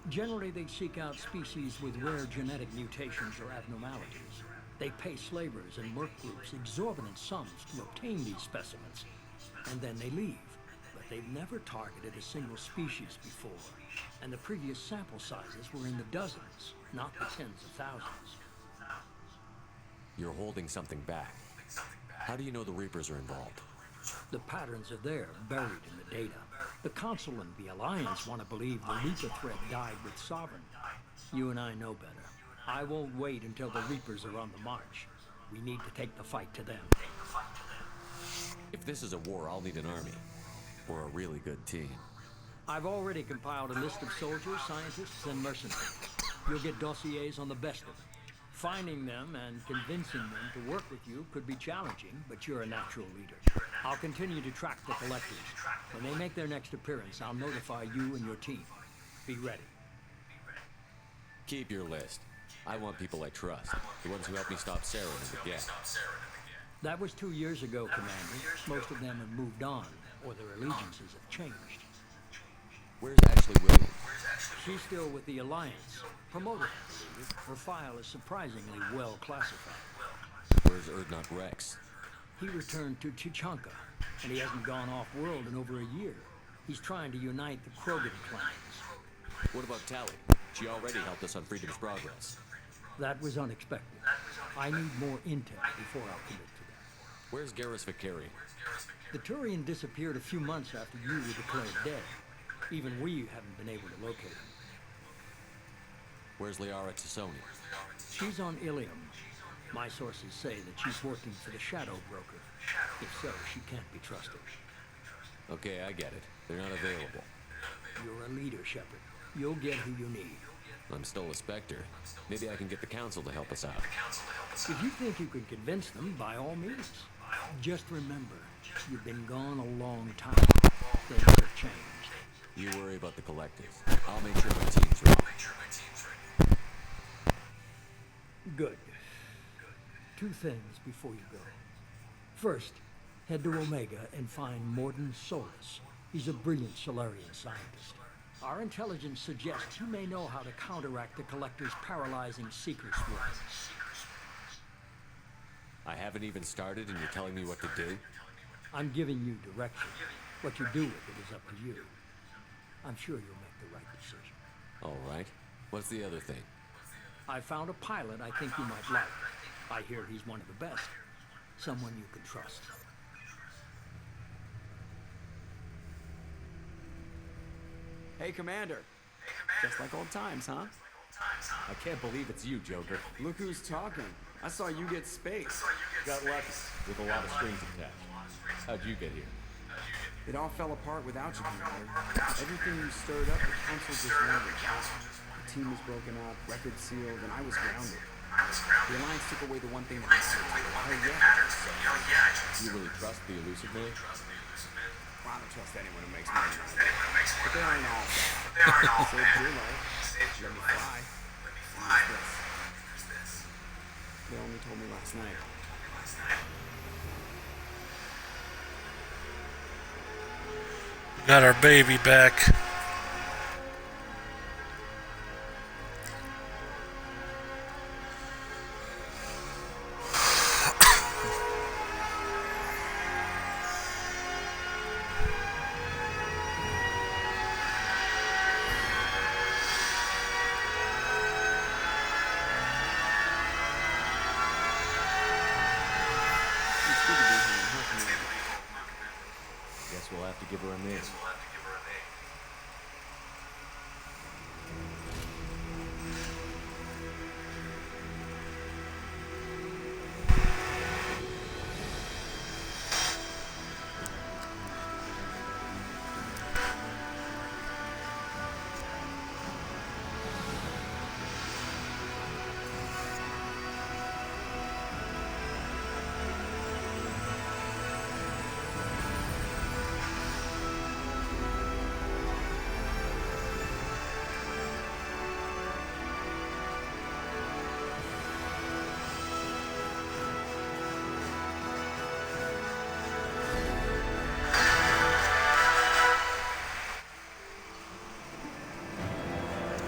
Generally, they seek out species with rare genetic mutations or abnormalities. They pay slavers and merc groups exorbitant sums to obtain these specimens, and then they leave. But they've never targeted a single species before, and the previous sample sizes were in the dozens, not the tens of thousands. You're holding something back. How do you know the Reapers are involved? The patterns are there, buried in the data. The Council and the Alliance want to believe the Reaper threat died with Sovereign. You and I know better. I won't wait until the Reapers are on the march. We need to take the fight to them. If this is a war, I'll need an army. Or a really good team. I've already compiled a list of soldiers, scientists, and mercenaries. You'll get dossiers on the best of them. Finding them and convincing them to work with you could be challenging, but you're a natural leader. I'll continue to track the collectors. When they make their next appearance, I'll notify you and your team. Be ready. Keep your list. I want people I trust. The ones who helped me stop Sarah and the gang. That was 2 years ago, Commander. Most of them have moved on, or their allegiances have changed. Where's Ashley Williams? She's still with the Alliance. Promoted, I believe. Her file is surprisingly well classified. Where's Erdnot Rex? He returned to Chichanka, and he hasn't gone off-world in over a year. He's trying to unite the Krogan clans. What about Tally? She already helped us on Freedom's Progress. That was unexpected. I need more intel before I'll commit to that. Where's Garrus Vakari? The Turian disappeared a few months after you were declared dead. Even we haven't been able to locate him. Where's Liara Tassoni? She's on Ilium. My sources say that she's working for the Shadow Broker. If so, she can't be trusted. Okay, I get it. They're not available. You're a leader, Shepard. You'll get who you need. I'm still a Spectre. Maybe I can get the Council to help us out. If you think you can convince them, by all means. Just remember, you've been gone a long time. Things have changed. You worry about the collectives. I'll make sure my team's ready. Good. Two things before you go. First, head to Omega and find Mordin Solus. He's a brilliant Solarian scientist. Our intelligence suggests he may know how to counteract the Collector's paralyzing seeker swarms. I haven't even started and you're telling me what to do? I'm giving you direction. What you do with it is up to you. I'm sure you'll make the right decision. All right. What's the other thing? I found a pilot I think you might like. I hear he's one of the best. Someone you can trust. Hey, Commander. Just like old times, huh? I can't believe it's you, Joker. Look who's talking. I saw you get space. Got lucky with a lot of strings attached. How'd you get here? It all fell apart without you, Commander. Everything you stirred up, the Council just wanted. The team was broken up, records sealed, and I was grounded. The Alliance took away the one thing that mattered. Hell yeah. Do you really trust the Elusive Man? I don't trust anyone who makes money. But they aren't all bad. Saved your life. Let me fly. And there's this. They only told me last night. We got our baby back. Guess we'll have to give her a name.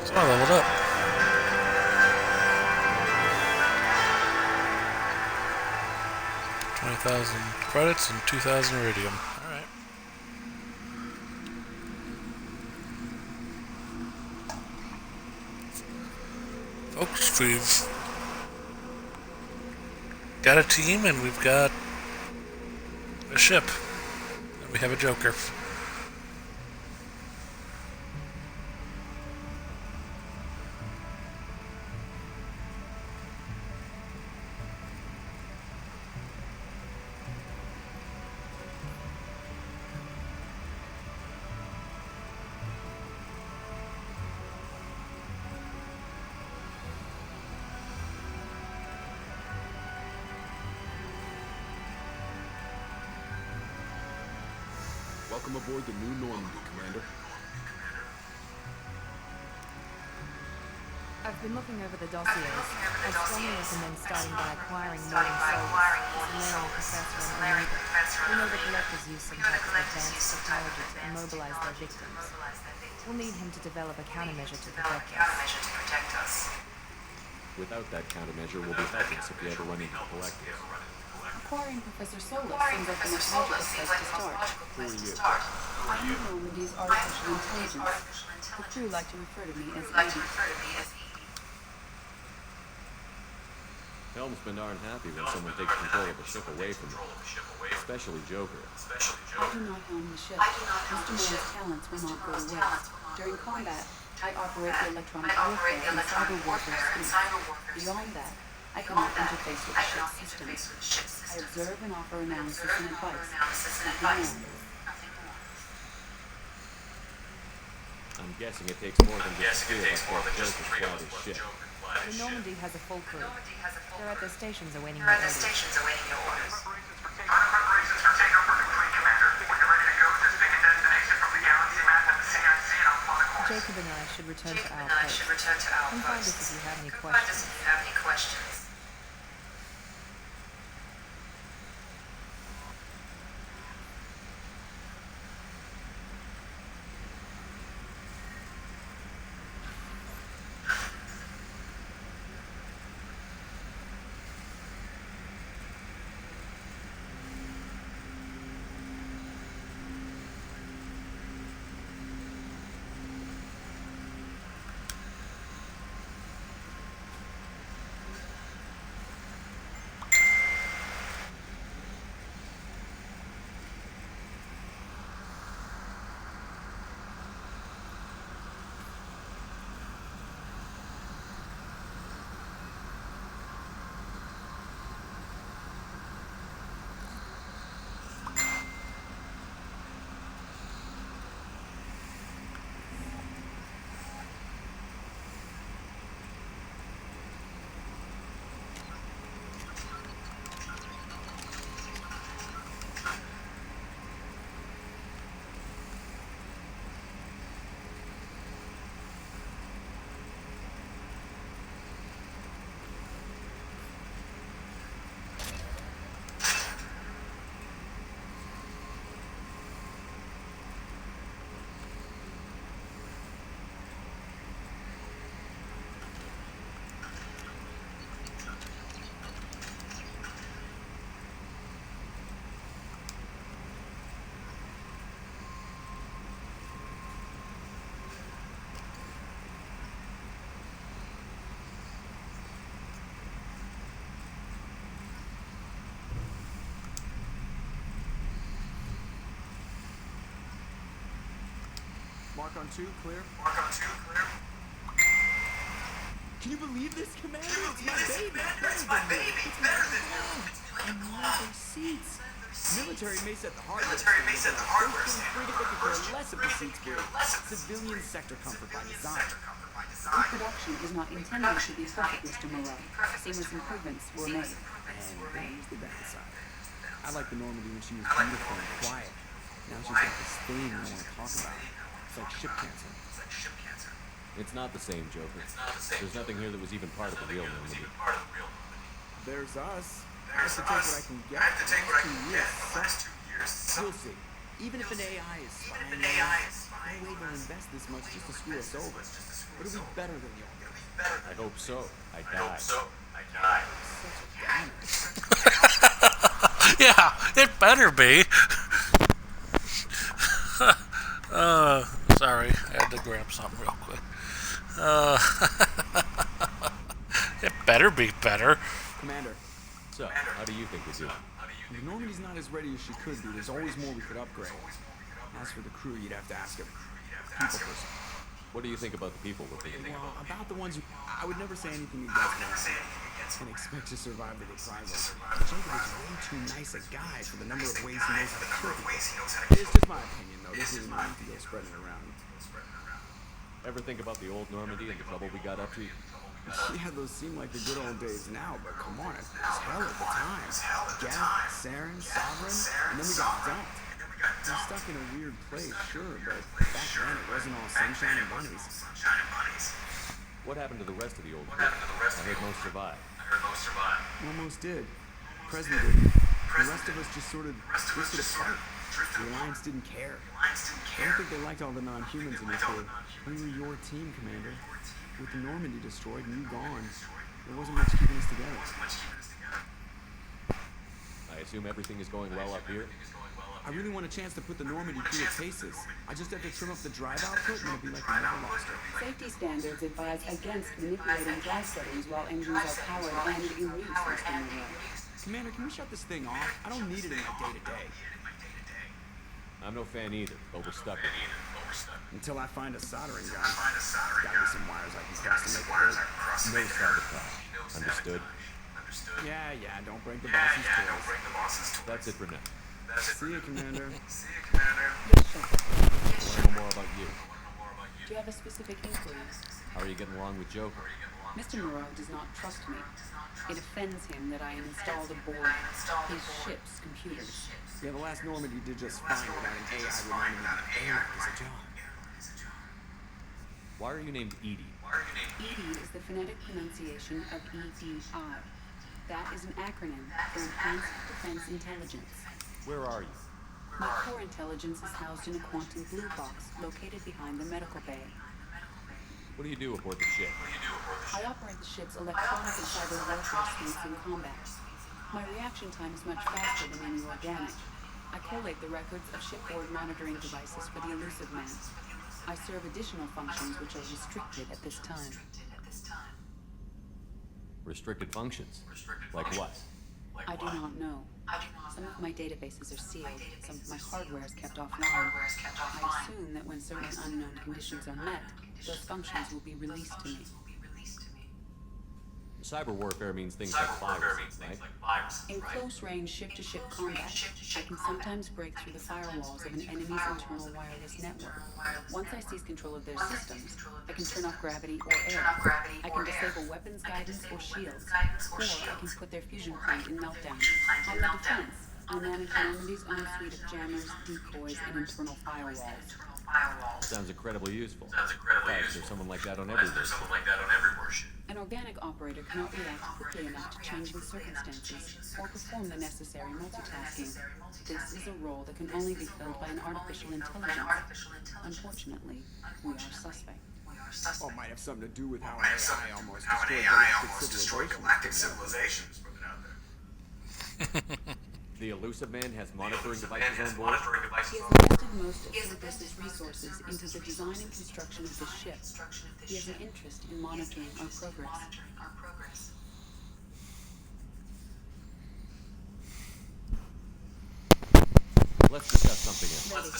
So I leveled up. $20,000 credits and 2,000 iridium. Alright. Folks, we've got a team and we've got a ship. And we have a Joker. Welcome aboard the New Normandy, Commander. I've been looking over the dossiers. I'd strongly recommend starting by acquiring Morgan Solus, the Leon Professor and Omega. We know the Collectors use some type of advanced technology to immobilize their victims. We'll need him to develop a countermeasure to protect us. Without that countermeasure, we'll be helpless if we ever run into the Collectors. Acquiring Professor Solus seems like the most logical place to start. Who are you? I am Normandy's artificial intelligence. The crew like to refer to me as Edie. Helm's been darn happy when someone takes control of a ship away from him. Especially Joker. I do not helm the ship. Mr. Moore's talents will not go to waste. During combat, I operate the electronic warfare and cyber warfare suite. Beyond that, I cannot interface with ship systems. I observe and offer analysis and advice. Nothing more. I'm guessing it takes more than just skill to fly this ship. The Normandy has a full crew. They're at their stations awaiting your orders. Jacob and I should return to our post. Come find us if you have any questions. Mark on 2, clear. Can you believe this, Commander? It's my baby. It's my baby. And leather seats. Military may set the hardware standard, but free to think of care less of the seats break. Civilian sector comfort by design. Reproduction is not intended to be perfect, Mr. Moreau. Seamless improvements were made. And there's the downside. I like the Normandy when she was beautiful and quiet. Now she's got this thing I want to talk about. It's like ship cancer. It's not the same, Joker. There's nothing here that was even part of the real Normandy. There's us. I have to take what I can get. The last 2 years. We'll see. Even if an AI is spying on us, no way they'll invest this much just to screw us over. It'll be better than the old days. I hope so. I die. Such a downer. Yeah, it better be. Sorry, I had to grab something real quick. It better be better. Commander. So, how do you think we're doing? The Normandy's not as ready as she could be. There's always more we could upgrade. As for the crew, you'd have to ask a people person. What do you think about the people we're thinking? Well, about the ones who... I would never say anything against them and expect to survive the reprisal. Jacob is way too nice a guy for the number of ways he knows how to kill people. It's just my opinion, though. This isn't meant to go spreading around. Ever think about the old Normandy and the trouble we got up to? Yeah, those seem like the good old days now, but come on, it was hell at the time. Geth, Saren, Sovereign, and then we got dumped. We're stuck in a weird place, sure, but back then it wasn't all sunshine and bunnies. What happened to the rest of the old crew? I heard most survived. Almost did. President did. The rest of us just sort of drifted apart. The Alliance didn't care. I don't think they liked all the non-humans in the crew. We were your team, Commander. With the Normandy destroyed and you gone, there wasn't much keeping us together. I assume everything is going well up here? I really want a chance to put the Normandy through its paces. I just have to trim up the drive output and it'll be like I never lost her. Safety standards advise against manipulating drive settings while engines are powered and in use, Mr. Monroe. Commander, can we shut this thing off? I don't need it in my day-to-day. I'm no fan either, but we're stuck with it. Until I find a soldering gun. Gotta be some wires I can cross to make it work. No sabotage. Understood? Yeah, don't break the boss's toys. That's it for now. See you, Commander. Yes, sir. I want to know more about you. Do you have a specific inquiry? How are you getting along with Joker? Mr. Moreau does not trust me. It offends him that I installed aboard his ship's computers. Yeah, the last Normandy did just fine without an AI reminding me that ARC is a job. Why are you named Edie? EDI is the phonetic pronunciation of EDI. That is an acronym for Enhanced Defense Intelligence. Where are you? My core intelligence is housed in a quantum blue box located behind the medical bay. What do you do aboard the ship? I operate the ship's electronic and cyber warfare suites in combat. My reaction time is much faster than any organic. I collate the records of shipboard monitoring devices for the Elusive Man. I serve additional functions which are restricted at this time. Restricted functions? Like what? I do not know. Some of my databases are sealed. Some of my hardware is kept offline. I assume that when certain unknown conditions are met, those functions will be released to me. Cyber warfare means things like viruses, right? In close-range ship-to-ship combat, I can sometimes break through the firewalls of an enemy's internal wireless network. Once I seize control of their systems, I can turn off gravity or air. I can disable weapons guidance or shields, or I can put their fusion plant in meltdown. On the defense, I manage Normandy's own suite of jammers, decoys, and internal firewalls. Sounds incredibly useful. In fact, there's someone like that on every warship. An organic operator cannot react quickly enough to changing circumstances or perform the necessary multitasking. This is a role that can only be filled by an artificial intelligence. Unfortunately, we are suspect. Well, it might have something to do with how an AI almost destroyed galactic civilizations. The Elusive Man has monitoring devices on board? He has invested most of Cerberus' resources into the design and construction of this ship. He has an interest in monitoring our progress. Let's discuss something else.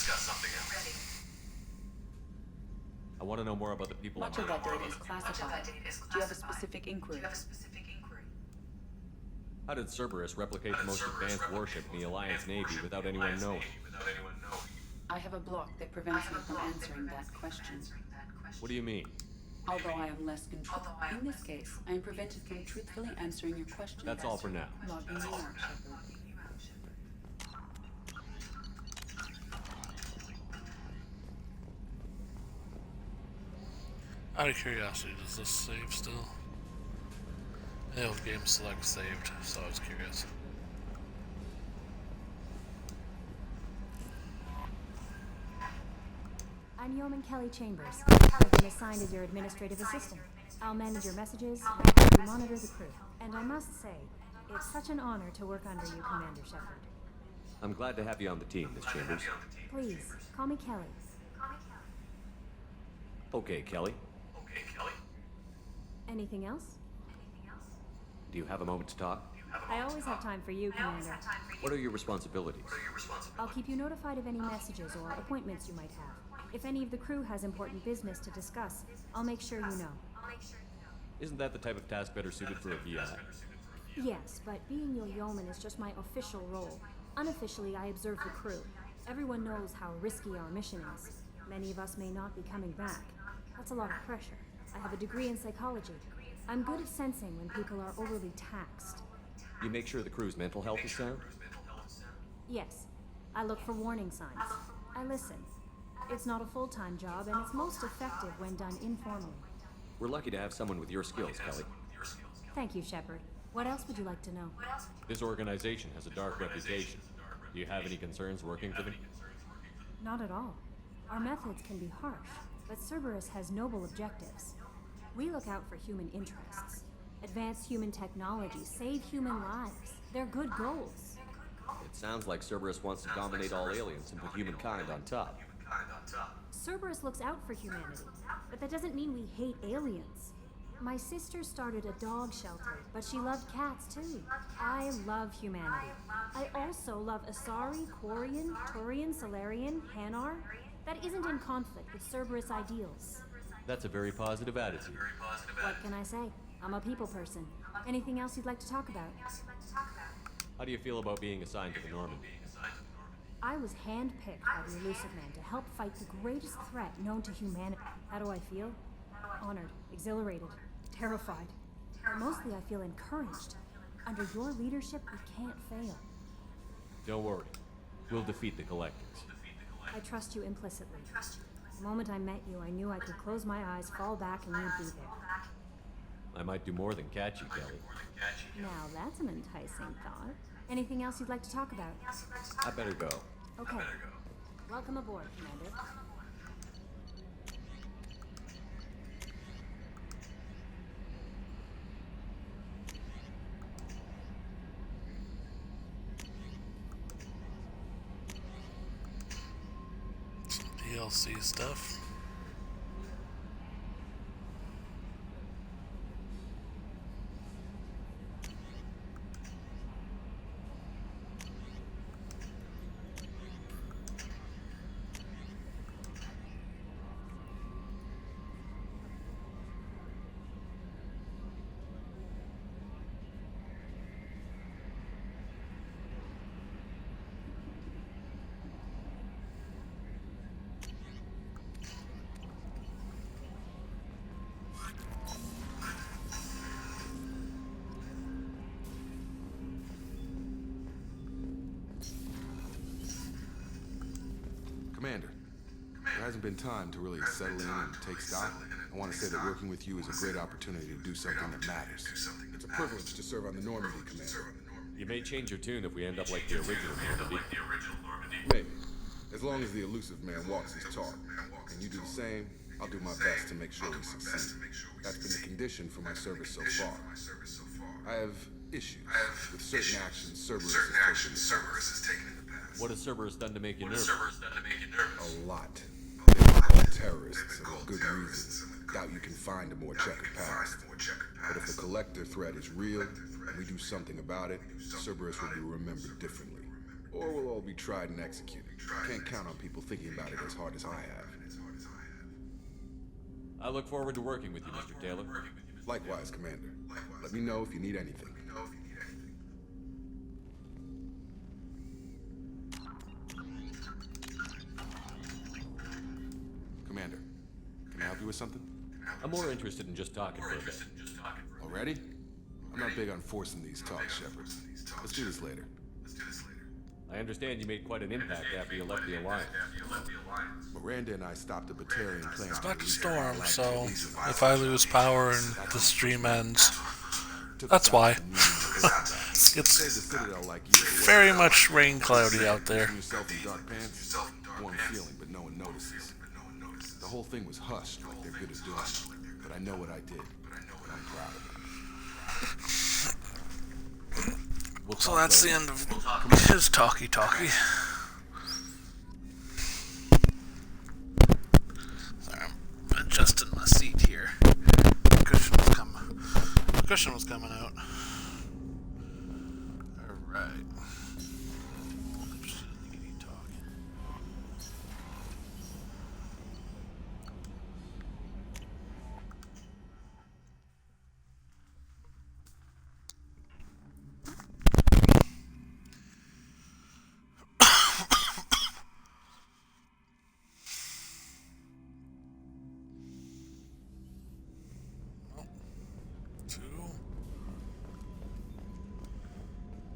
want to know more about the people Much of that data is classified. Do you have a specific inquiry? How did Cerberus replicate the most advanced warship in the Alliance Navy without anyone knowing? I have a block that prevents me from answering that question. What do you mean? Although I am less control. In this case, I am prevented from truthfully answering your question. That's all for now. Logging you out, Shepard. Out of curiosity, does this save still? Yeah, with game select saved, so I was curious. I'm Yeoman Kelly Chambers. I've been assigned as your administrative assistant. I'll manage your messages and monitor the crew. And I must say, it's such an honor to work under you, Commander Shepard. I'm glad to have you on the team, Miss Chambers. Please, call me Kelly. Okay, Kelly. Anything else? Do you have a moment to talk? I always have time for you, Commander. What are your responsibilities? I'll keep you notified of any messages or appointments you might have. If any of the crew has important business to discuss, I'll make sure you know. Isn't that the type of task better suited for a VI? Yes, but being your yeoman is just my official role. Unofficially, I observe the crew. Everyone knows how risky our mission is. Many of us may not be coming back. That's a lot of pressure. I have a degree in psychology. I'm good at sensing when people are overly taxed. You make sure the crew's mental health is sound? Yes. I look for warning signs. I listen. It's not a full-time job, and it's most effective when done informally. We're lucky to have someone with your skills, Kelly. Thank you, Shepard. What else would you like to know? This organization has a dark reputation. Do you have any concerns working for them? Not at all. Our methods can be harsh, but Cerberus has noble objectives. We look out for human interests. Advance human technology, save human lives. They're good goals. It sounds like Cerberus wants to dominate all aliens and put humankind on top. Cerberus looks out for humanity, but that doesn't mean we hate aliens. My sister started a dog shelter, but she loved cats too. I love humanity. I also love Asari, Quarian, Turian, Solarian, Hanar. That isn't in conflict with Cerberus ideals. That's a very positive attitude. What can I say? I'm a people person. Anything else you'd like to talk about? How do you feel about being assigned to the Normandy? I was handpicked by the Elusive Man to help fight the greatest threat known to humanity. How do I feel? Honored, exhilarated, terrified. But mostly I feel encouraged. Under your leadership, we can't fail. Don't worry. We'll defeat the Collectors. I trust you implicitly. The moment I met you, I knew I could close my eyes, fall back, and you'd be there. I might do more than catch you, Kelly. Now that's an enticing thought. Anything else you'd like to talk about? I better go. Okay. Welcome aboard, Commander. Some DLC stuff. Commander, there hasn't been time to really settle in and take stock. I want to say that working with you is a great opportunity to do something that matters. It's a privilege to serve on the Normandy, Commander. You may change your tune if we end up like the original Normandy. Maybe. As long as the Elusive Man walks his talk, and you do the same, I'll do my best to make sure we succeed. That's been the condition for my service so far. I have issues with certain actions Cerberus has taken in the past. What has Cerberus done to make you nervous? A lot. They are called terrorists, and with good reason. Doubt you can find a more checkered past. But if the Collector threat is real, and we do something about it, Cerberus will be remembered differently. Or we'll all be tried and executed. Can't count on people thinking about it as hard as I have. I look forward to working with you, Mr. Taylor. Likewise, Commander. Let me know if you need anything. Commander, can I help you with something? I'm more interested in just talking for a bit. Already? I'm not big on forcing these talks, Shepard. Let's do this later. I understand you made quite an impact after you left the Alliance. Miranda and I stopped a Batarian plane. It's not the storm, so if I lose power and the stream ends, that's why. It's very much rain cloudy out there. Warm feeling, but no one notices. The whole thing was hushed like they're good at doing. But I know what I did, and I'm proud of it. So that's the end of his talkie. Sorry, I'm adjusting my seat here. Cushion was coming out. Alright.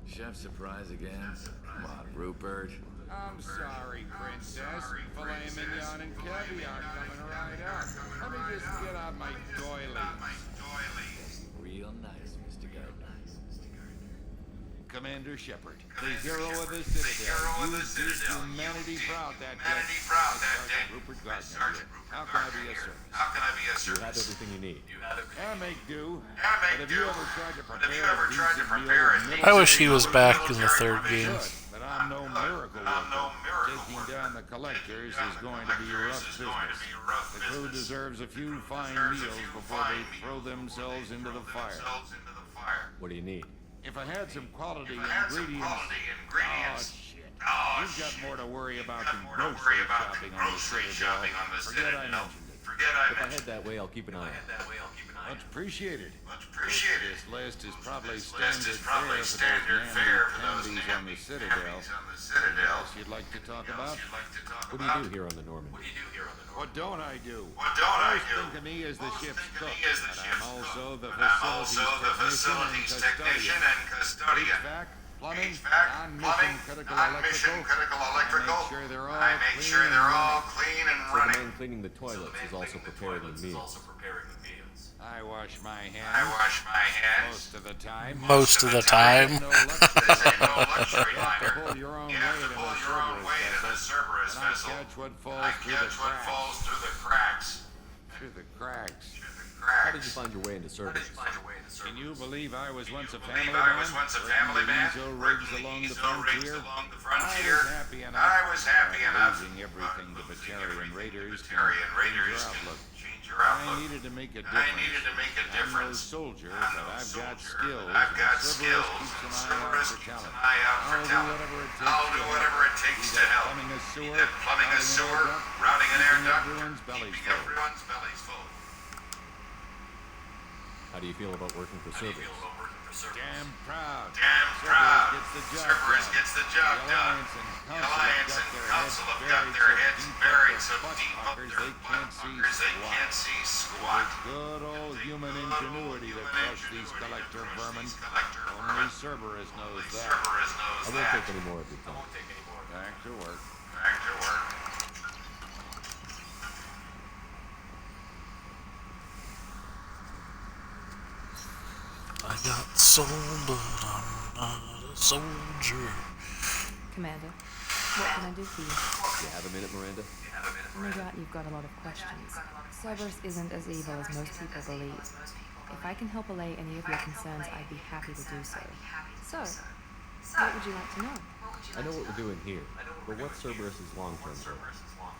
Chef surprise again? Come on, Rupert. I'm sorry, Princess. Filet mignon and caviar coming right up. Let me just get out my doilies. Real nice, Mr. Gardner. Commander Shepard, the hero of the Citadel. You did humanity proud that day. Sergeant Rupert Gardner here. How can I be of service? You have everything you need. I make do. But have you ever tried to prepare a decent meal? I wish he was back in the third game. But I'm no miracle worker. Taking down the collectors is going to be rough business. The crew deserves a few fine meals before they throw themselves into the fire. What do you need? If I had some quality ingredients... Oh, shit. You've got more to worry about than grocery shopping on the Citadel. Forget I mentioned it. If I head that way, I'll keep an eye on it. Much appreciated. This list is probably standard fare for those candies on the Citadel. Anything else you'd like to talk about? What do you do here on the Normandy? What don't I do? First think of me as the ship's cook, but I'm also the facilities technician and custodian. HVAC, plumbing, non-mission critical electrical. I make sure they're all clean and So the running. man cleaning the toilets is also preparing the meals. I wash my hands. Most of the time. Most of the time. No luxury liner. You have to pull your own weight in a Cerberus vessel. I catch what falls through the cracks. Through the cracks. How did you find your way into service? Can you believe I was once a family man? Diesel rigs along the frontier. I was happy enough. Losing everything to Batarian raiders. I needed to make a difference. I'm no soldier, but I've got skills. Cerberus keeps an eye out for talent. I'll do whatever it takes to help. Either plumbing a sewer, routing an air duct, keeping everyone's bellies full. How do you feel about working for Cerberus? Damn proud. Cerberus gets the job done. The Alliance and Council have got their heads buried so deep up their buttfuckers they can't see squat. It's good old human ingenuity to crush these collector vermin. Only Cerberus knows that. I won't take any more of your time. Back to work. I got soul, but I'm not a soldier. Commander, what can I do for you? You have a minute, Miranda? No doubt you've got a lot of questions. Cerberus isn't as evil as most people believe. If I can help allay any of your concerns, I'd be happy to do so. So, what would you like to know? I know what we're doing here, but what's Cerberus's long-term goal?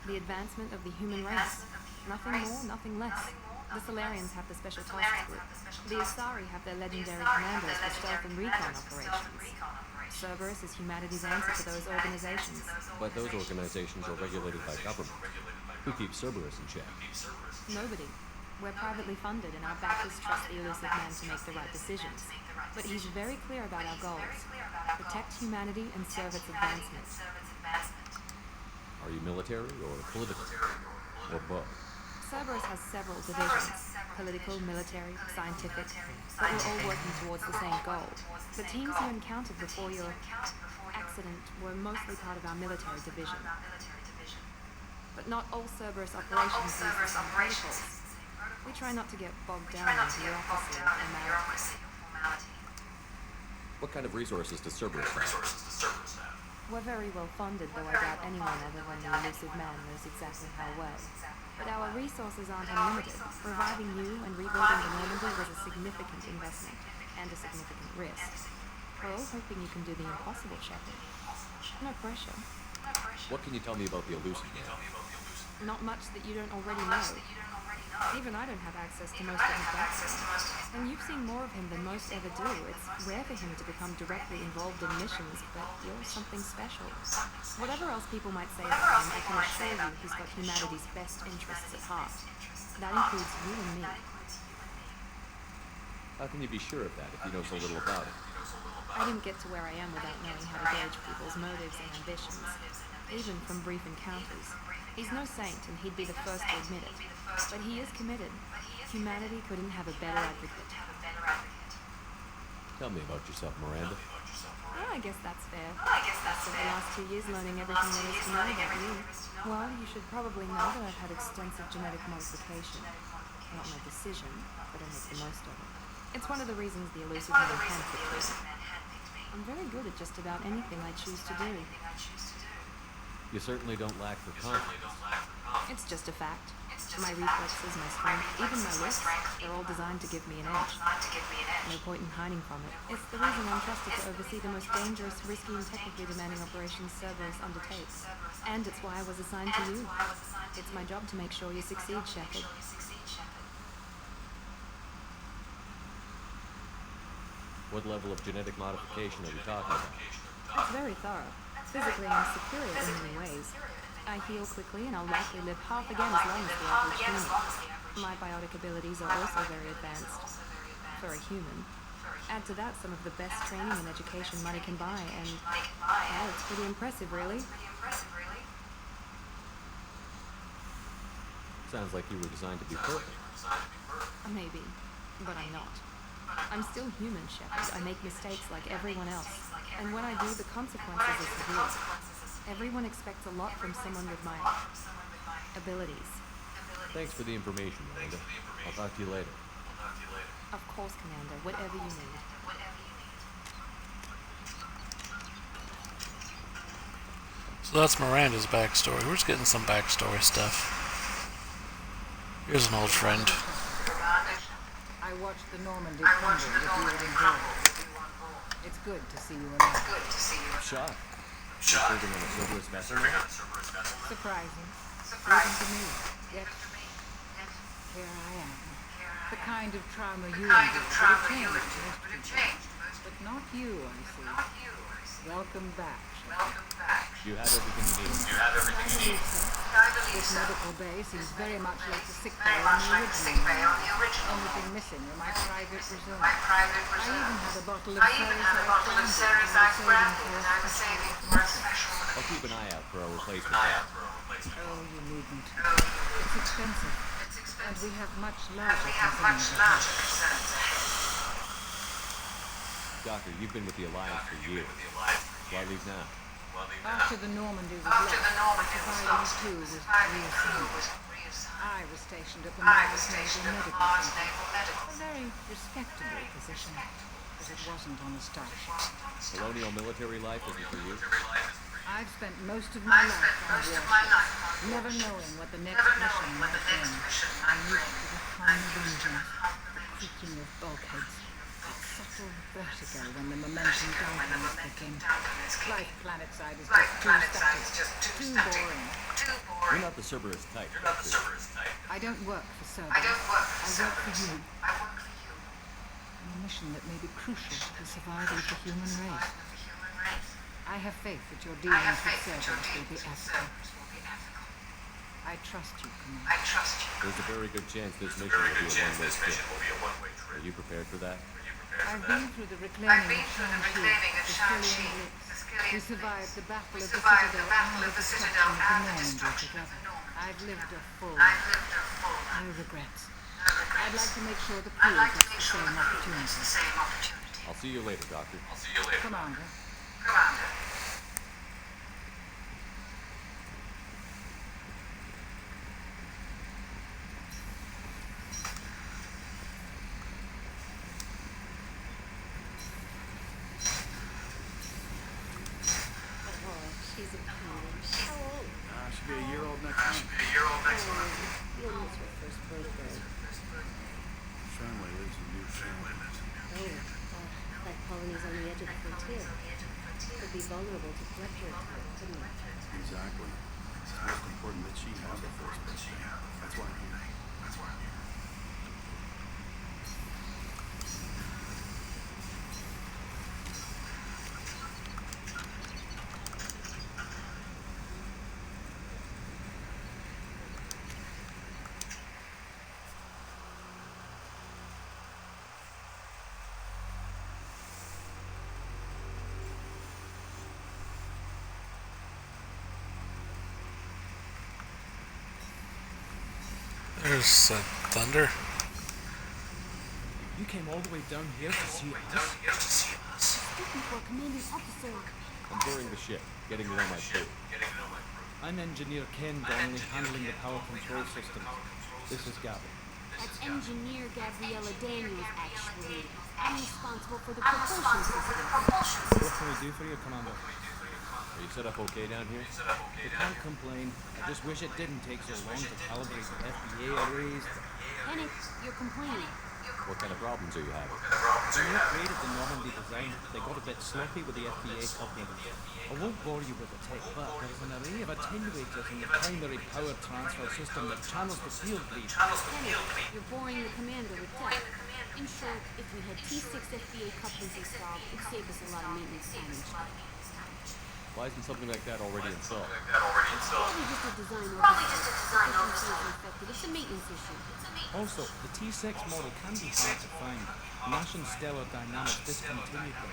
The advancement of the human race. Nothing more, nothing less. The Solarians have the Special Task Group. The Asari have their legendary commanders for stealth and recon operations. Cerberus is humanity's answer to those organizations. But those organizations are regulated by government. Who keeps Cerberus in check? Nobody. We're privately funded and our backers trust the elusive man to make the right decisions. But he's very clear about our goals. Protect humanity and serve its advancement. Are you military or political? Or both? Cerberus has several divisions. Political, military, scientific. But we're all working towards the same goal. The teams you encountered before your accident were mostly part of our military division. But not all Cerberus operations use the same protocols. We try not to get bogged down in bureaucracy or formality. What kind of resources does Cerberus have? We're very well funded, though I doubt anyone other than the elusive man knows exactly how well. But our resources aren't unlimited. Reviving you and rebuilding the Normandy was a significant investment and a significant risk. We're all hoping you can do the impossible, Shepard. No pressure. What can you tell me about the elusive man? Not much that you don't already know. Even I don't have access to most of his background. And you've seen more of him than most ever do. It's rare for him to become directly involved in missions, but you're something special. Whatever else people might say about him, I can assure you he's got humanity's best interests at heart. That includes you and me. How can you be sure of that if you know so little about it? I didn't get to where I am without knowing how to gauge people's motives and ambitions, even from brief encounters. He's no saint, and he'd be the first to admit it. But he is committed. Humanity couldn't have a better advocate. Tell me about yourself, Miranda. Well, I guess that's fair. I spent the last 2 years learning everything there is to know about you. Well, you should probably know that I've had extensive genetic modification. Not my decision, but I make the most of it. It's one of the reasons the elusive man handpicked me. I'm very good at just about anything I choose to do. You certainly don't lack for confidence. It's just a fact. My reflexes, my strength, even my wits, they're all designed to give me an edge. No point in hiding from it. It's the reason I'm trusted to oversee the most dangerous, risky, and technically demanding operations Cerberus undertakes. And it's why I was assigned to you. It's my job to make sure you succeed, Shepard. What level of genetic modification are we talking about? It's very thorough. Physically, I'm superior in many ways. I heal quickly, and I'll likely live half again as long as the average human. My biotic abilities are also very advanced. For a human. Add to that some of the best training and education money can buy, and, well, it's pretty impressive, really. Sounds like you were designed to be perfect. Maybe, but I'm not. I'm still human, Shepard. I make mistakes like everyone else. And when I do, the consequences are severe. Everyone expects a lot from someone with my abilities. Thanks for the information, Miranda. I'll talk to you later. Of course, Commander. Whatever you need. So that's Miranda's backstory. We're just getting some backstory stuff. Here's an old friend. I watched the Normandy crumble with you on board. It's good to see you alive. Shot. Serving on a Cerberus vessel? Surprising. Even to me. Yet, here I am. The kind of trauma you endured would have changed most people. But not you, I see. Welcome back, Shepard. You have everything you need. This medical bay seems very much like the sick bay on the original. Only thing missing are my private reserves. I even had a bottle of Ceresite brandy I was saving for a special. I'll keep an eye out for a replacement. Oh, you needn't. It's expensive. And we have much larger concerns ahead. Doctor, you've been with the Alliance for years. Why leave now? After the Normandy was lost, Survivors 2 was reassigned. I was stationed at the Mars Naval Medical Center. A very respectable position, but it wasn't on a starship. Colonial military life isn't for you? I've spent most of my life on warships, never knowing what the next mission might bring. I used to the hum of engines, the creaking of bulkheads, that subtle vertigo when the momentum dampener is kicking. Life planetside is just too static, too boring. You're not the Cerberus type. I don't work for Cerberus. I work for you. On a mission that may be crucial to the survival of the human race. I have faith that your dealings with Cerberus will be ethical. I I trust you, Commander. There's a very good chance this mission will be a one-way trip. Are you prepared for that? I've been through the reclaiming of Shang-Chi, the Skillian Blitz. We survived the Battle of the Citadel and the destruction of the Normandy together. I've lived a full life. No regrets. I'd like to make sure the crew gets the same opportunity. I'll see you later, Doctor. Commander. She's a pain. How old? She'll be a year old next month. You'll miss her first birthday. Shanway lives in New Shanway. That colony's on the edge of the frontier. Could be vulnerable to collector attack, couldn't it? Exactly. It's most important that she has her first birthday. That's why I'm here. There's thunder. You came all the way down here to see us? Looking for a commanding officer. I'm boarding the ship, getting it on my boat. I'm Engineer Ken Donnelly, handling the power control systems. This is Gabby. That's Engineer Gabriella Daniels, actually. I'm responsible for the propulsion system. What can we do for you, Commander? Are you set up okay down here? We can't complain. I just wish it didn't take so long to calibrate the FBA arrays. Kenneth, you're complaining. What kind of problems are you having? When we upgraded the Normandy design, they got a bit sloppy with the FBA coupling. I won't bore you with the tech, but there's an array of attenuators in the primary power transfer system that channels the field lead. Kenneth, you're boring the commander with tech. In short, if we had T6 FBA couplings installed, it'd save us a lot of maintenance time each day. Why isn't something like that already installed? It's probably just a design oversight. It's a maintenance issue. Also, the T6 model can be hard to find. Nash and Stellar Dynamics discontinued them.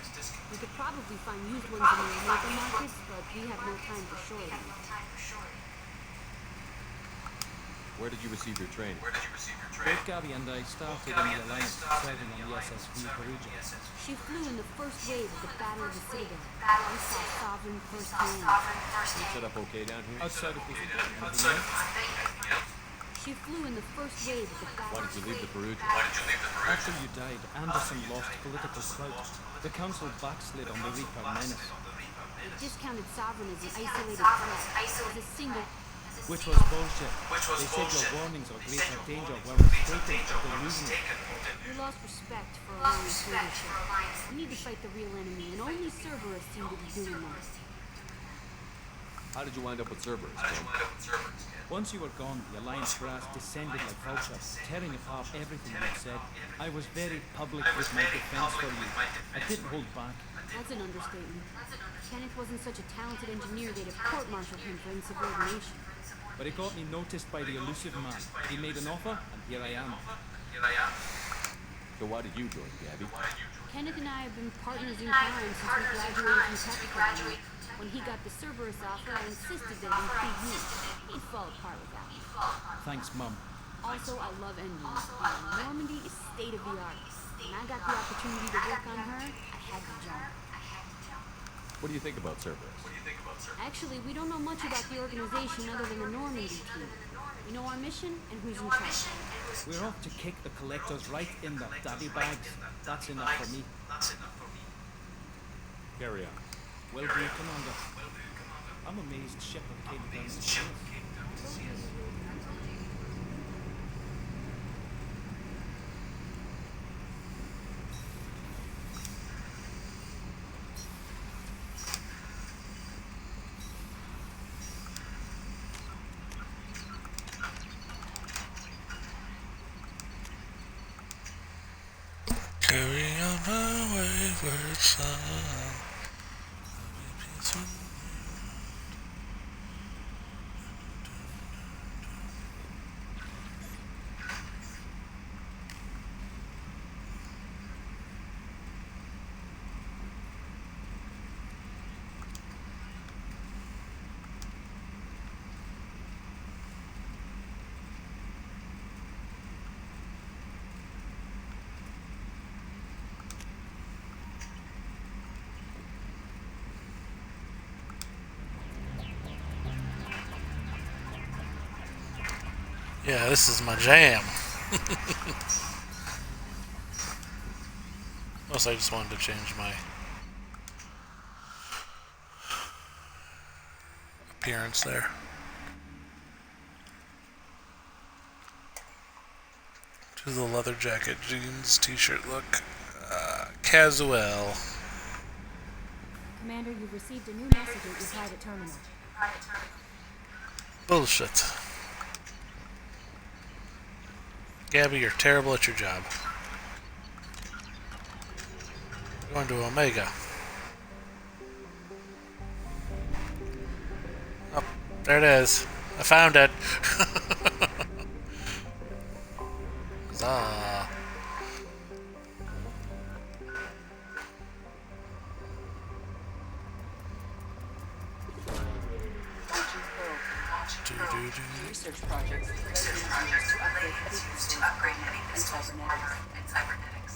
We could probably find used ones in the labor markets, but we have no time for shorting. Where did you receive your training? Both Gabby and I started in the Alliance, serving on the SSV Perugia. She flew in the first wave of the Battle of the Citadel. We saw Sovereign firsthand. Are you set up okay down here? Outside of this, anything else? She flew in the first wave of the Battle. Why did you leave the Perugia? After you died, Anderson lost political clout. The Council backslid on the Reaper menace. They discounted Sovereign as an isolated threat, as a single... Which was bullshit. They said your warnings of greater danger were mistaken for delusional. We lost respect for Alliance leadership. We need to fight the real enemy, and only Cerberus seem to be doing that. How did you wind up with Cerberus, Ken? Once you were gone, the Alliance brass descended like vultures, tearing apart everything you said. I was very public with my defense for you. I didn't hold back. That's an understatement. Kenneth wasn't such a talented engineer they'd have court-martialed him for insubordination. But he got me noticed by the elusive man. He made an offer, and here I am. So why did you join, Gabby? Kenneth and I have been partners in crime since we graduated from Tech Academy. When he got the Cerberus offer, I insisted that it include me. He'd fall apart without me. Thanks, Mum. Also, I love engines. And Normandy is state-of-the-art. When I got the opportunity to work on her, I had to jump. What do you think about Cerberus? Actually, we don't know much about the organization other than the Normandy team. We know our mission and who's in charge. We're off to kick the collectors right in the daddy bags. That's enough for me. Carry on. Well do, Commander. I'm amazed Shepard came down this way. Carry on my wayward son. Yeah, this is my jam. Plus, I just wanted to change my appearance there. To the leather jacket, jeans, t-shirt look. Casual. Commander, you've received a new message at your private terminal. Bullshit. Gabby, you're terrible at your job. We're going to Omega. Oh, there it is. I found it. Huzzah. Research projects to upgrade heavy pistols and cybernetics.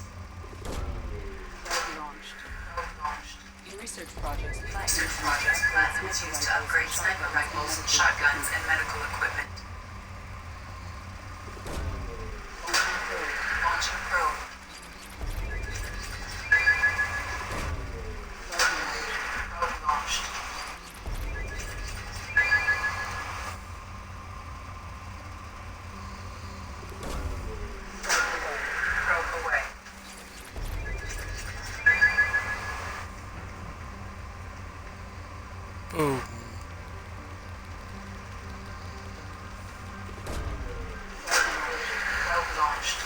Launched. In research projects, plans used to upgrade sniper rifles, shotguns, and medical equipment. Launching probe. Probe launched. Probe away. Boom. Probe launched.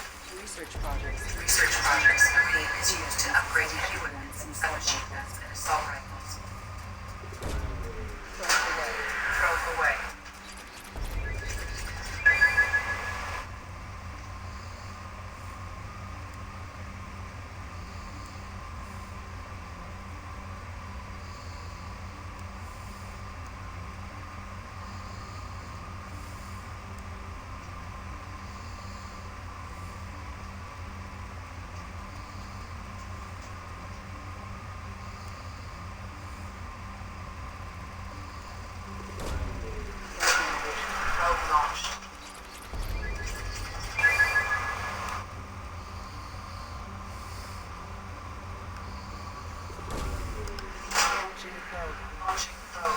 Research projects being used to upgrade heavy weapons and submachine-guns and assault rifles. Probe away. Probe launched. Launching probe.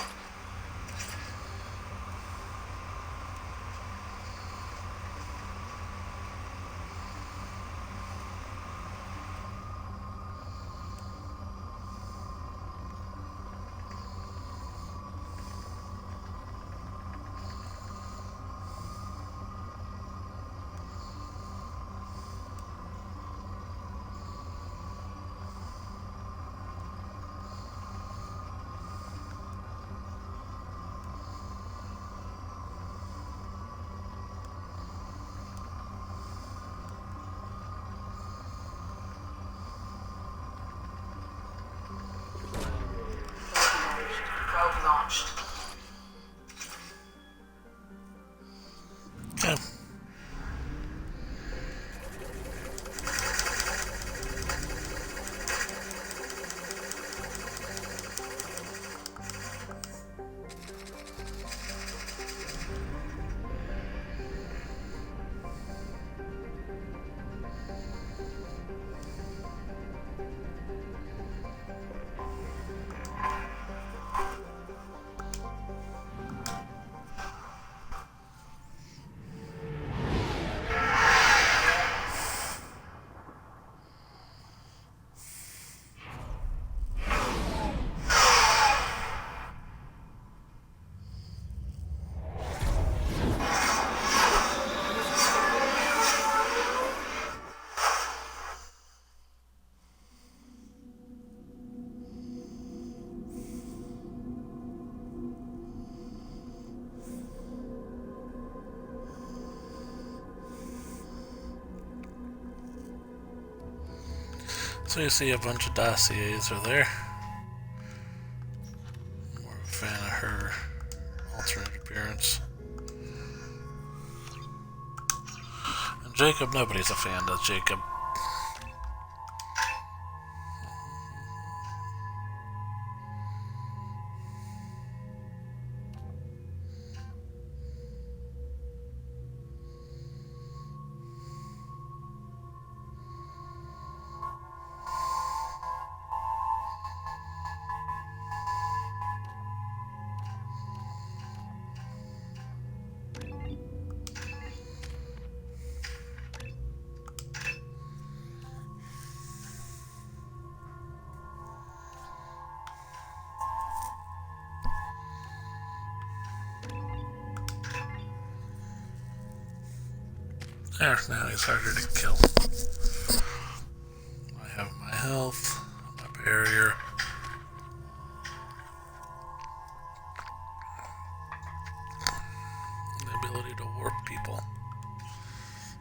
Probe launched. Okay. So you see a bunch of dossiers are there. More of a fan of her alternate appearance. And Jacob, nobody's a fan of Jacob. There, now he's harder to kill. I have my health, my barrier. The ability to warp people.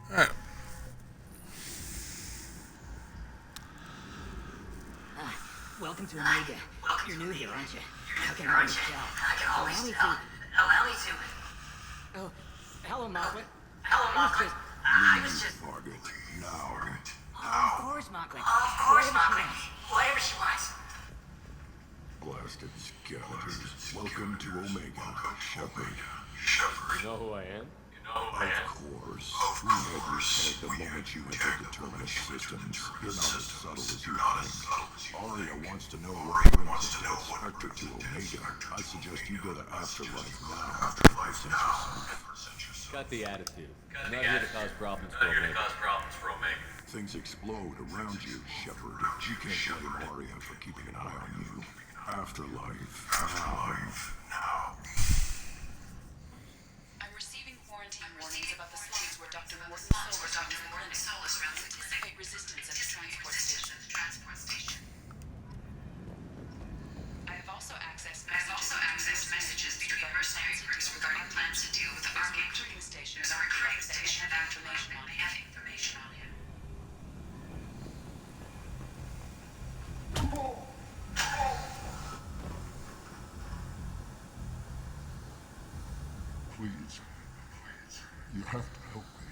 Alright. Welcome to Omega. You're new here, aren't you? How can I always tell? Allow me to. Oh, hello, Mocklin. Hello, Mocklin. I was just... Target now. Of course, Mocklin. Whatever she wants. Blasted skeletons. Welcome to Omega, Shepard. You know who I am? Of course. We had your head the moment you entered the Terminus systems. You're not as subtle as you think. Aria wants to know what brings the Spectre to Omega. I suggest you go to Afterlife now and present yourself. Got the attitude. I'm not here to cause problems for Omega. Things explode around you, Shepard. You can't blame Aria for keeping an eye on you. Afterlife now. I'm receiving quarantine warnings about the slums where Dr. Morton Solus runs the clinic. Anticipate resistance at the transport station. I have also accessed messages between mercenary groups regarding plans to deal with the recruiting station. There's a recruiting station that have information on him. Please. You have to help me.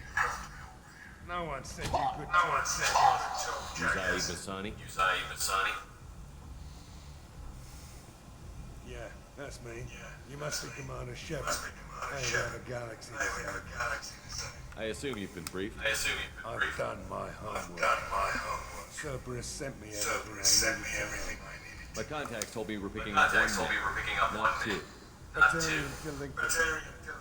No one said you could talk. Uzai Basani? Yeah, that's me. You must be Commander Shepard. I have a galaxy to save. I assume you've been briefed. I've done my homework. Cerberus sent me everything I needed. My contacts told me we're picking up one man, not two. Batarian delinquent.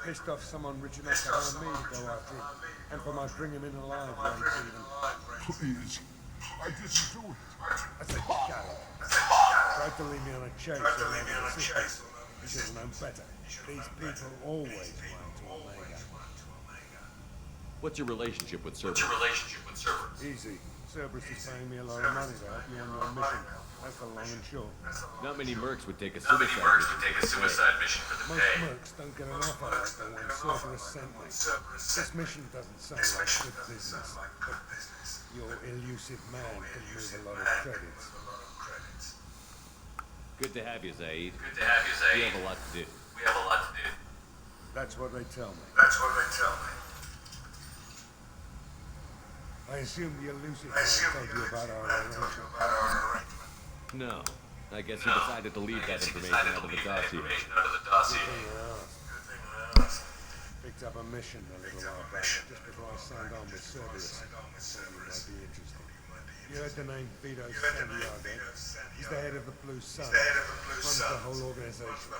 Pissed off someone rich enough to hire me to go after him. And for my bring him in alive once even. Please. I didn't do it. I said, shut up. Tried to leave me on a chase all over the system. You should have known better. These people always run to Omega. What's your relationship with Cerberus? Easy. Cerberus is paying me a lot of money to help you on your mission. That's the long and short. Not many mercs would take a suicide mission for the Most mercs don't get an offer like the one Cerberus sent me. This mission doesn't sound like good business, but your elusive man can move a lot of credits. Good to have you, Zaid. We have a lot to do. That's what they tell me. I assume the elusive man told you about our arrangement. No. I guess you decided to leave that information out of the dossier. Picked up a mission a little while back, just before I signed on with Cerberus. Thought you might be interested. You heard the name Vito Santiago. He's the head of the Blue Sun. Runs the whole organization.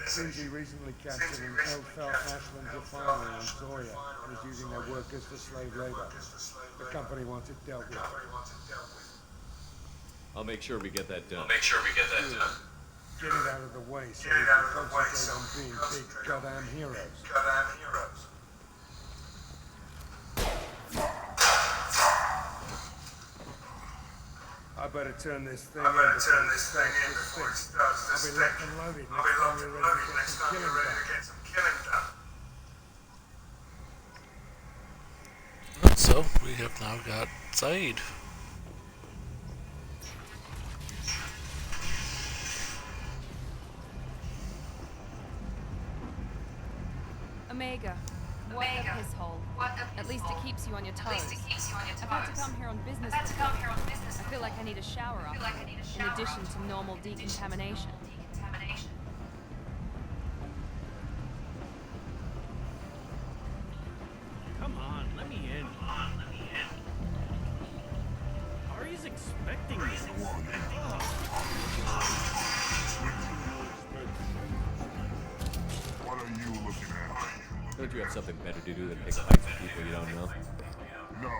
Seems he recently captured an Elfell Ashland refinery on Zoya and is using their workers for slave labor. The company wants it dealt with. I'll make sure we get that done. Get it out of the way so we can concentrate on being big goddamn heroes. I better turn this thing in before it starts to stick. I'll be locked and loaded next time you're ready to get some killing done. So, we have now got Zaid. Omega. What a piss hole. At least it keeps you on your toes. I've had to come here on business. I feel like I need a shower up, in addition to normal decontamination. Come on, let me in. Ari's expecting me. What are you looking at? Don't you have something better to do than pick fights with people you don't know? No,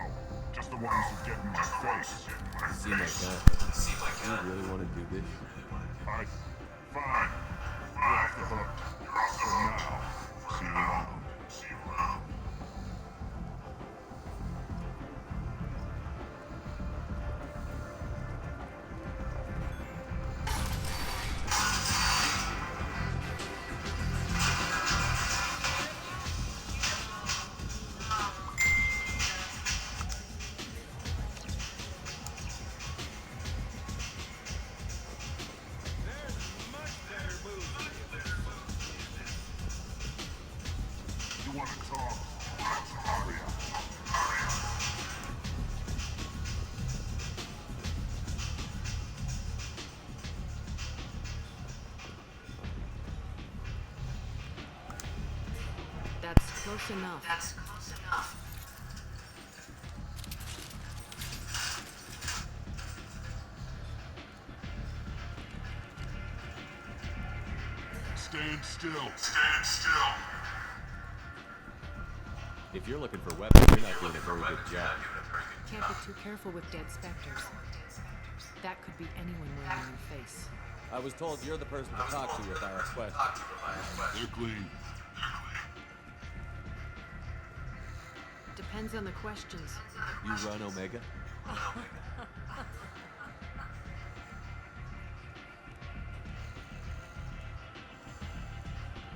just the ones who get in my face. You seem like that. You really want to do this? Fine. You're off the hook. For now. See you around. close enough. Stand still. Stand still. If you're looking for weapons, you're not doing a very good job. Can't be too careful with dead specters. That could be anyone wearing your face. I was told you're the person to talk to if I request. They're clean. Depends on the questions. You run Omega?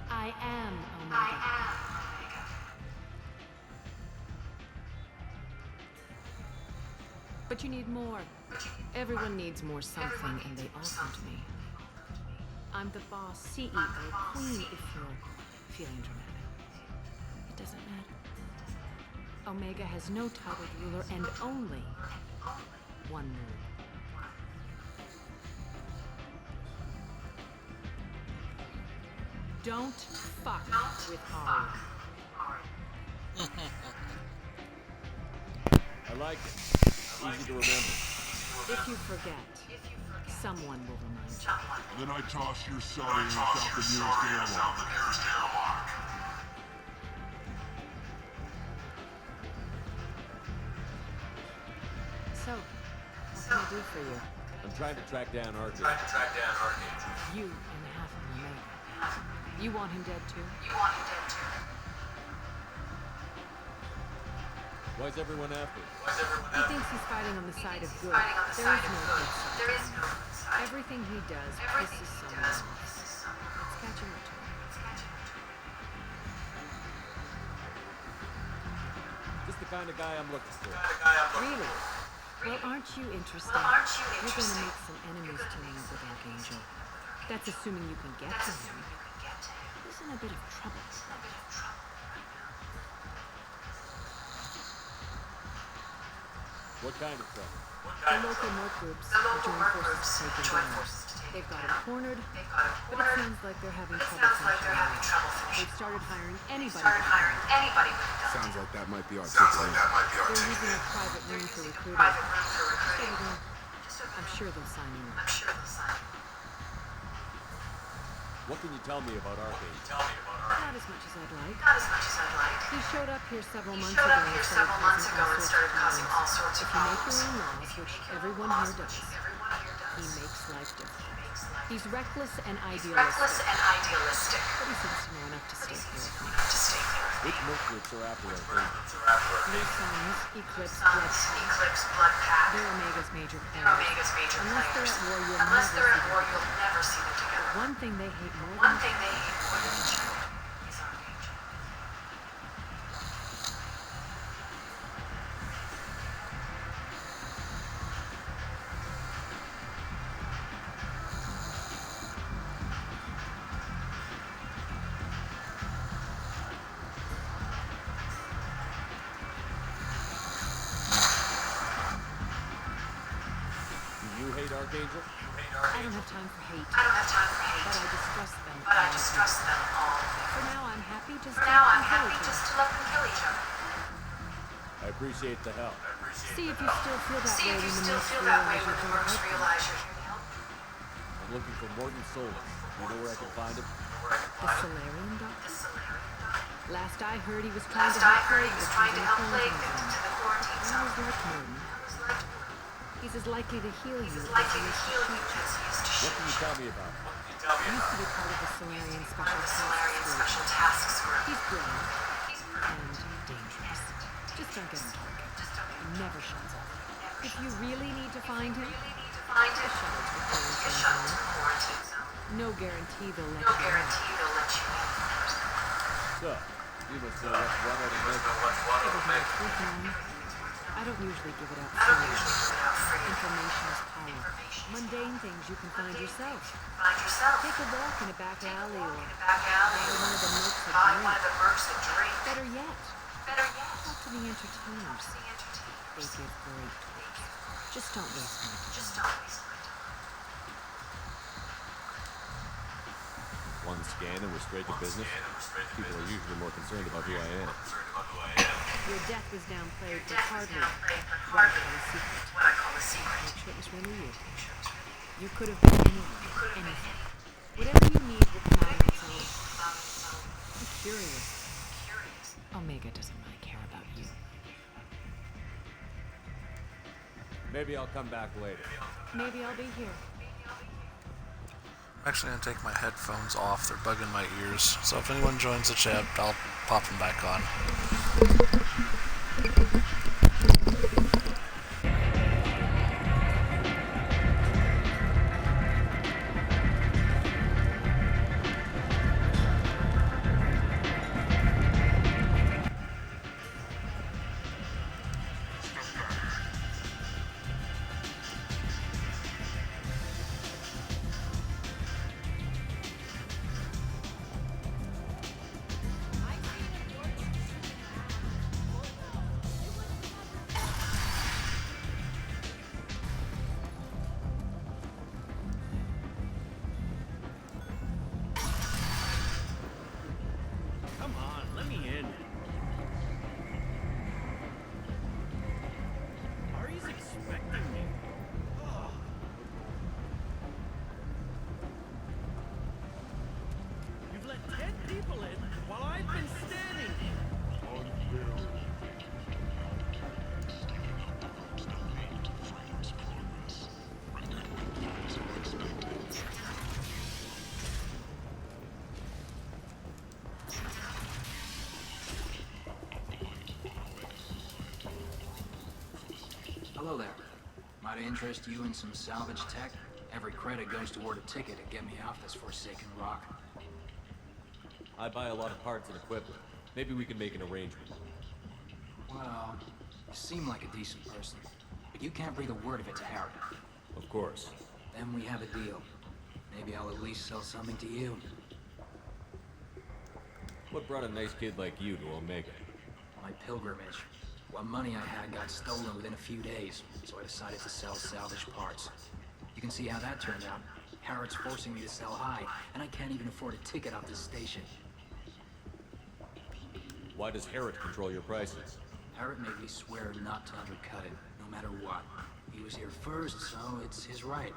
I am Omega. But you need more. Everyone needs more something, and they all come to me. I'm the boss, CEO, queen, if you're feeling dramatic. It doesn't matter. Omega has no titled ruler and only one rule. Don't fuck with Aria. I like it. Easy to remember. If you forget, someone will remind you. Then I toss your science out the nearest airlock. So, what can I do for you? I'm trying to track down Archangel. You and half of Omega. You want him dead too? Why is everyone after him? He thinks he's fighting on the side of good. There is no good side. Everything he does pisses someone off. It's catching up to him. Just the kind of guy I'm looking for. Really? Well, aren't you interested? You're going to make some enemies teaming up with Archangel. That's assuming you can get to him. He's in a bit of trouble. What kind of trouble? The local merc groups have joined forces to take him down. They've got him cornered, but it seems like they're having trouble finishing him off. They've started hiring anybody with a gun. Sounds like that might be our ticket. They're using a private room for recruiting. Just over there. I'm sure they'll sign you up. What can you tell me about Archangel? Not as much as I'd like. He showed up here several months ago and started causing all sorts of problems. If you make your own laws, which everyone here does, he makes life difficult. He's reckless and idealistic. But he seems to know enough to stay here with me. Which merc groups are after Archangel? Blue Suns, Eclipse, Blood Pact. They're Omega's major players. Unless they're at war, you'll never see them together. One thing they hate more than each other is Archangel. Do you hate Archangel? I don't have time for hate. But I distrust them all. For now, I'm happy just to let them kill each other. I appreciate the help. See if you still feel that way when the mercs realize you're here to help. I'm looking for Morton Solus. You know where I can find him? The Solarian Doctor? Last I heard, he was trying to help plague victims in the quarantine zone. I was like Morton. He's as likely to heal you as he is to shoot you. What can you tell me about him? He used to be part of the Solarian Special Tasks Group. He's brilliant and dangerous. Just don't get him talking. He never shuts up. If you really need to find him, just shut it to the quarantine zone. No guarantee they'll let you in. So, you must know what's one of the Everything's I don't usually give it out free. Information is power. Mundane things you can find yourself. Take a walk in a back alley or buy one of the mercs a drink. Better yet, talk to the entertainers. They give great talks. Just don't waste my time. One scan and we're straight to business. People are usually more concerned about who I am. Your death was downplayed, but hardly what I call a secret. Make sure it was really you. You could have been anyone, anything. Whatever you need will come out on its own. I'm curious. Omega doesn't really care about you. Maybe I'll come back later. Maybe I'll be here. I'm actually going to take my headphones off. They're bugging my ears. So if anyone joins the chat, I'll pop them back on. Come on, let me in. Ari's expecting me. Ugh. You've let 10 people in while I've been standing. Hello there. Might I interest you in some salvage tech? Every credit goes toward a ticket to get me off this forsaken rock. I buy a lot of parts and equipment. Maybe we can make an arrangement. Well, you seem like a decent person, but you can't breathe a word of it to Harry. Of course. Then we have a deal. Maybe I'll at least sell something to you. What brought a nice kid like you to Omega? My pilgrimage. What money I had got stolen within a few days, so I decided to sell salvage parts. You can see how that turned out. Harrod's forcing me to sell high, and I can't even afford a ticket off this station. Why does Harrod control your prices? Harrod made me swear not to undercut it, no matter what. He was here first, so it's his right.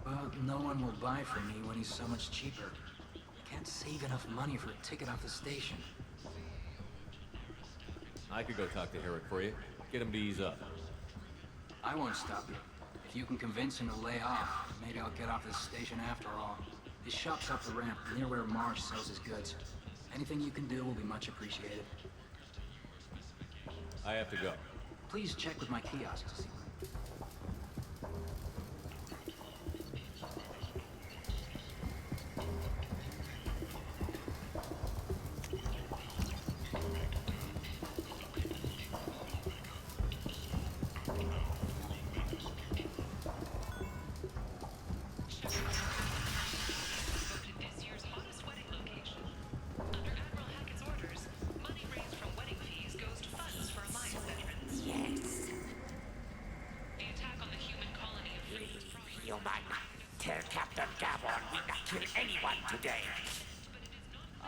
But no one will buy from me when he's so much cheaper. I can't save enough money for a ticket off the station. I could go talk to Harrod for you. Get him to ease up. I won't stop you. If you can convince him to lay off, maybe I'll get off this station after all. His shop's up the ramp, near where Marsh sells his goods. Anything you can do will be much appreciated. I have to go. Please check with my kiosk to see.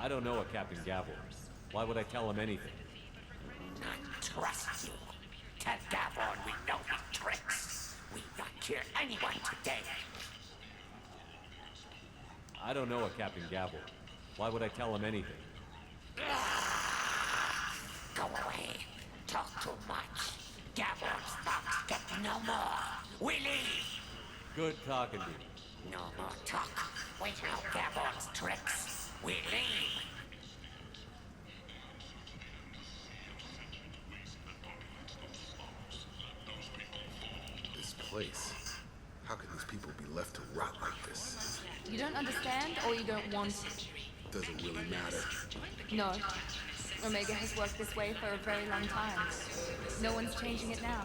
I don't know a Captain Gavel. Why would I tell him anything? I trust you. Tell Gavon we know his tricks. We not kill anyone today. I don't know a Captain Gavel. Why would I tell him anything? Go away. Talk too much. Gavon's thumbs get no more. We leave. Good talking to you. No more talk. We know Gavon's tricks. We leave. This place. How can these people be left to rot like this? You don't understand, or you don't want to? Doesn't really matter. No. Omega has worked this way for a very long time. No one's changing it now.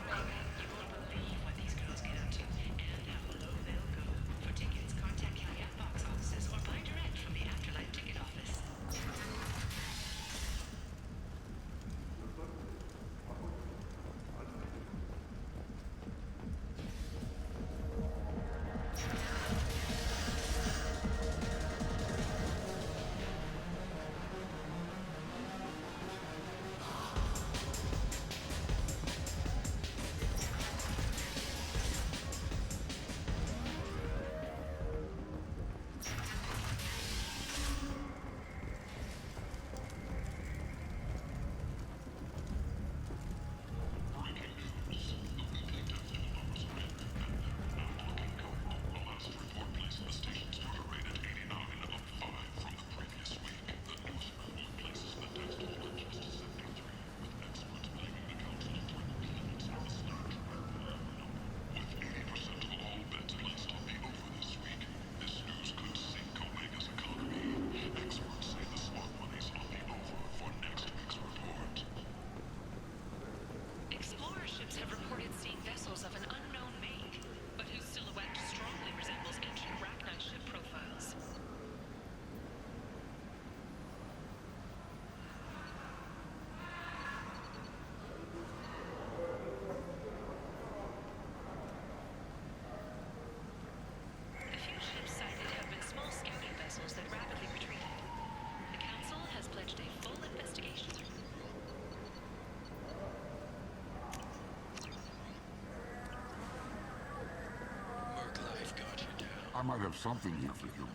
I might have something here for humans.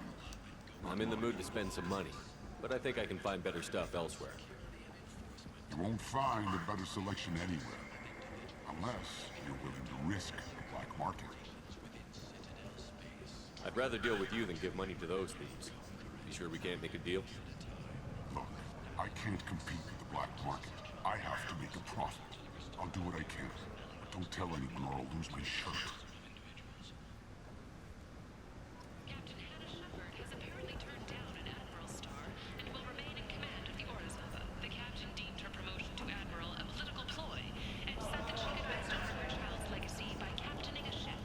I'm in the mood to spend some money, but I think I can find better stuff elsewhere. You won't find a better selection anywhere. Unless you're willing to risk the black market. I'd rather deal with you than give money to those thieves. You sure we can't make a deal? Look, I can't compete with the black market. I have to make a profit. I'll do what I can. But don't tell anyone or I'll lose my shirt. Captain Hannah Shepard has apparently turned down an Admiral star and will remain in command of the Orzhova. The captain deemed her promotion to Admiral a political ploy and said that she could best honor her child's legacy by captaining a ship.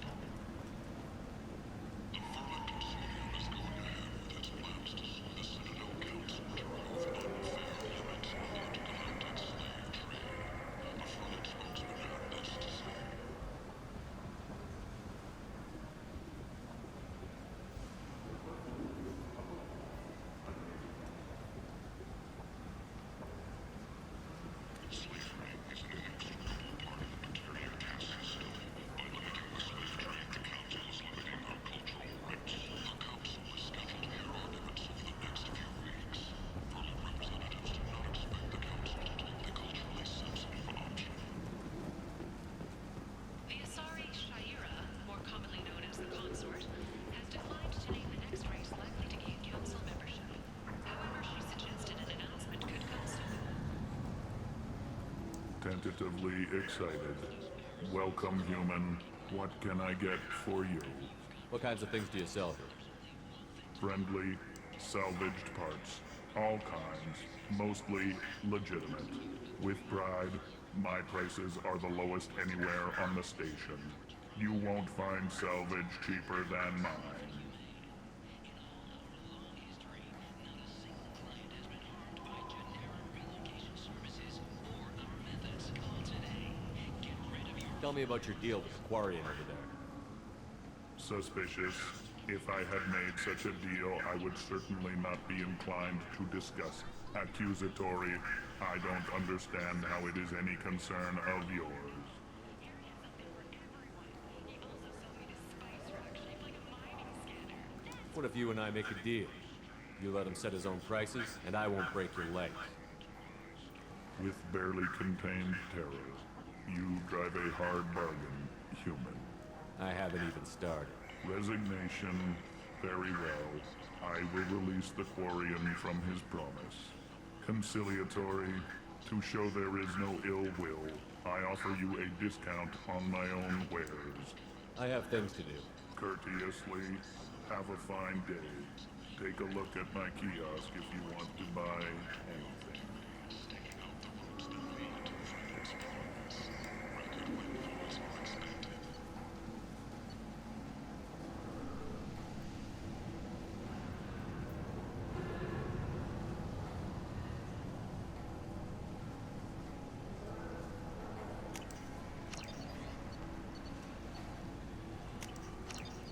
The Asari Shaira, more commonly known as the Consort, has declined to name the next race likely to gain council membership. However, she suggested an announcement could come soon. Tentatively excited. Welcome, human. What can I get for you? What kinds of things do you sell here? Friendly, salvaged parts. All kinds. Mostly legitimate. With pride, my prices are the lowest anywhere on the station. You won't find salvage cheaper than mine. Tell me about your deal with the Quarian over there. Suspicious. If I had made such a deal, I would certainly not be inclined to discuss it. Accusatory. I don't understand how it is any concern of yours. What if you and I make a deal? You let him set his own prices, and I won't break your legs. With barely contained terror, you drive a hard bargain, human. I haven't even started. Resignation. Very well. I will release the Quarian from his promise. Conciliatory. To show there is no ill will, I offer you a discount on my own wares. I have things to do. Courteously. Have a fine day. Take a look at my kiosk if you want to buy anything.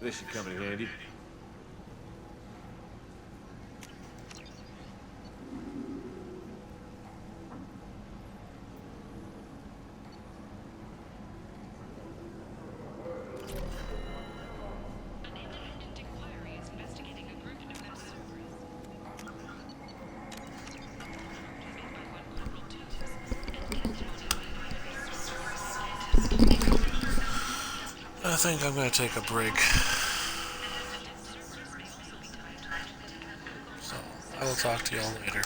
This should come in handy. I think I'm going to take a break. So, I will talk to y'all later.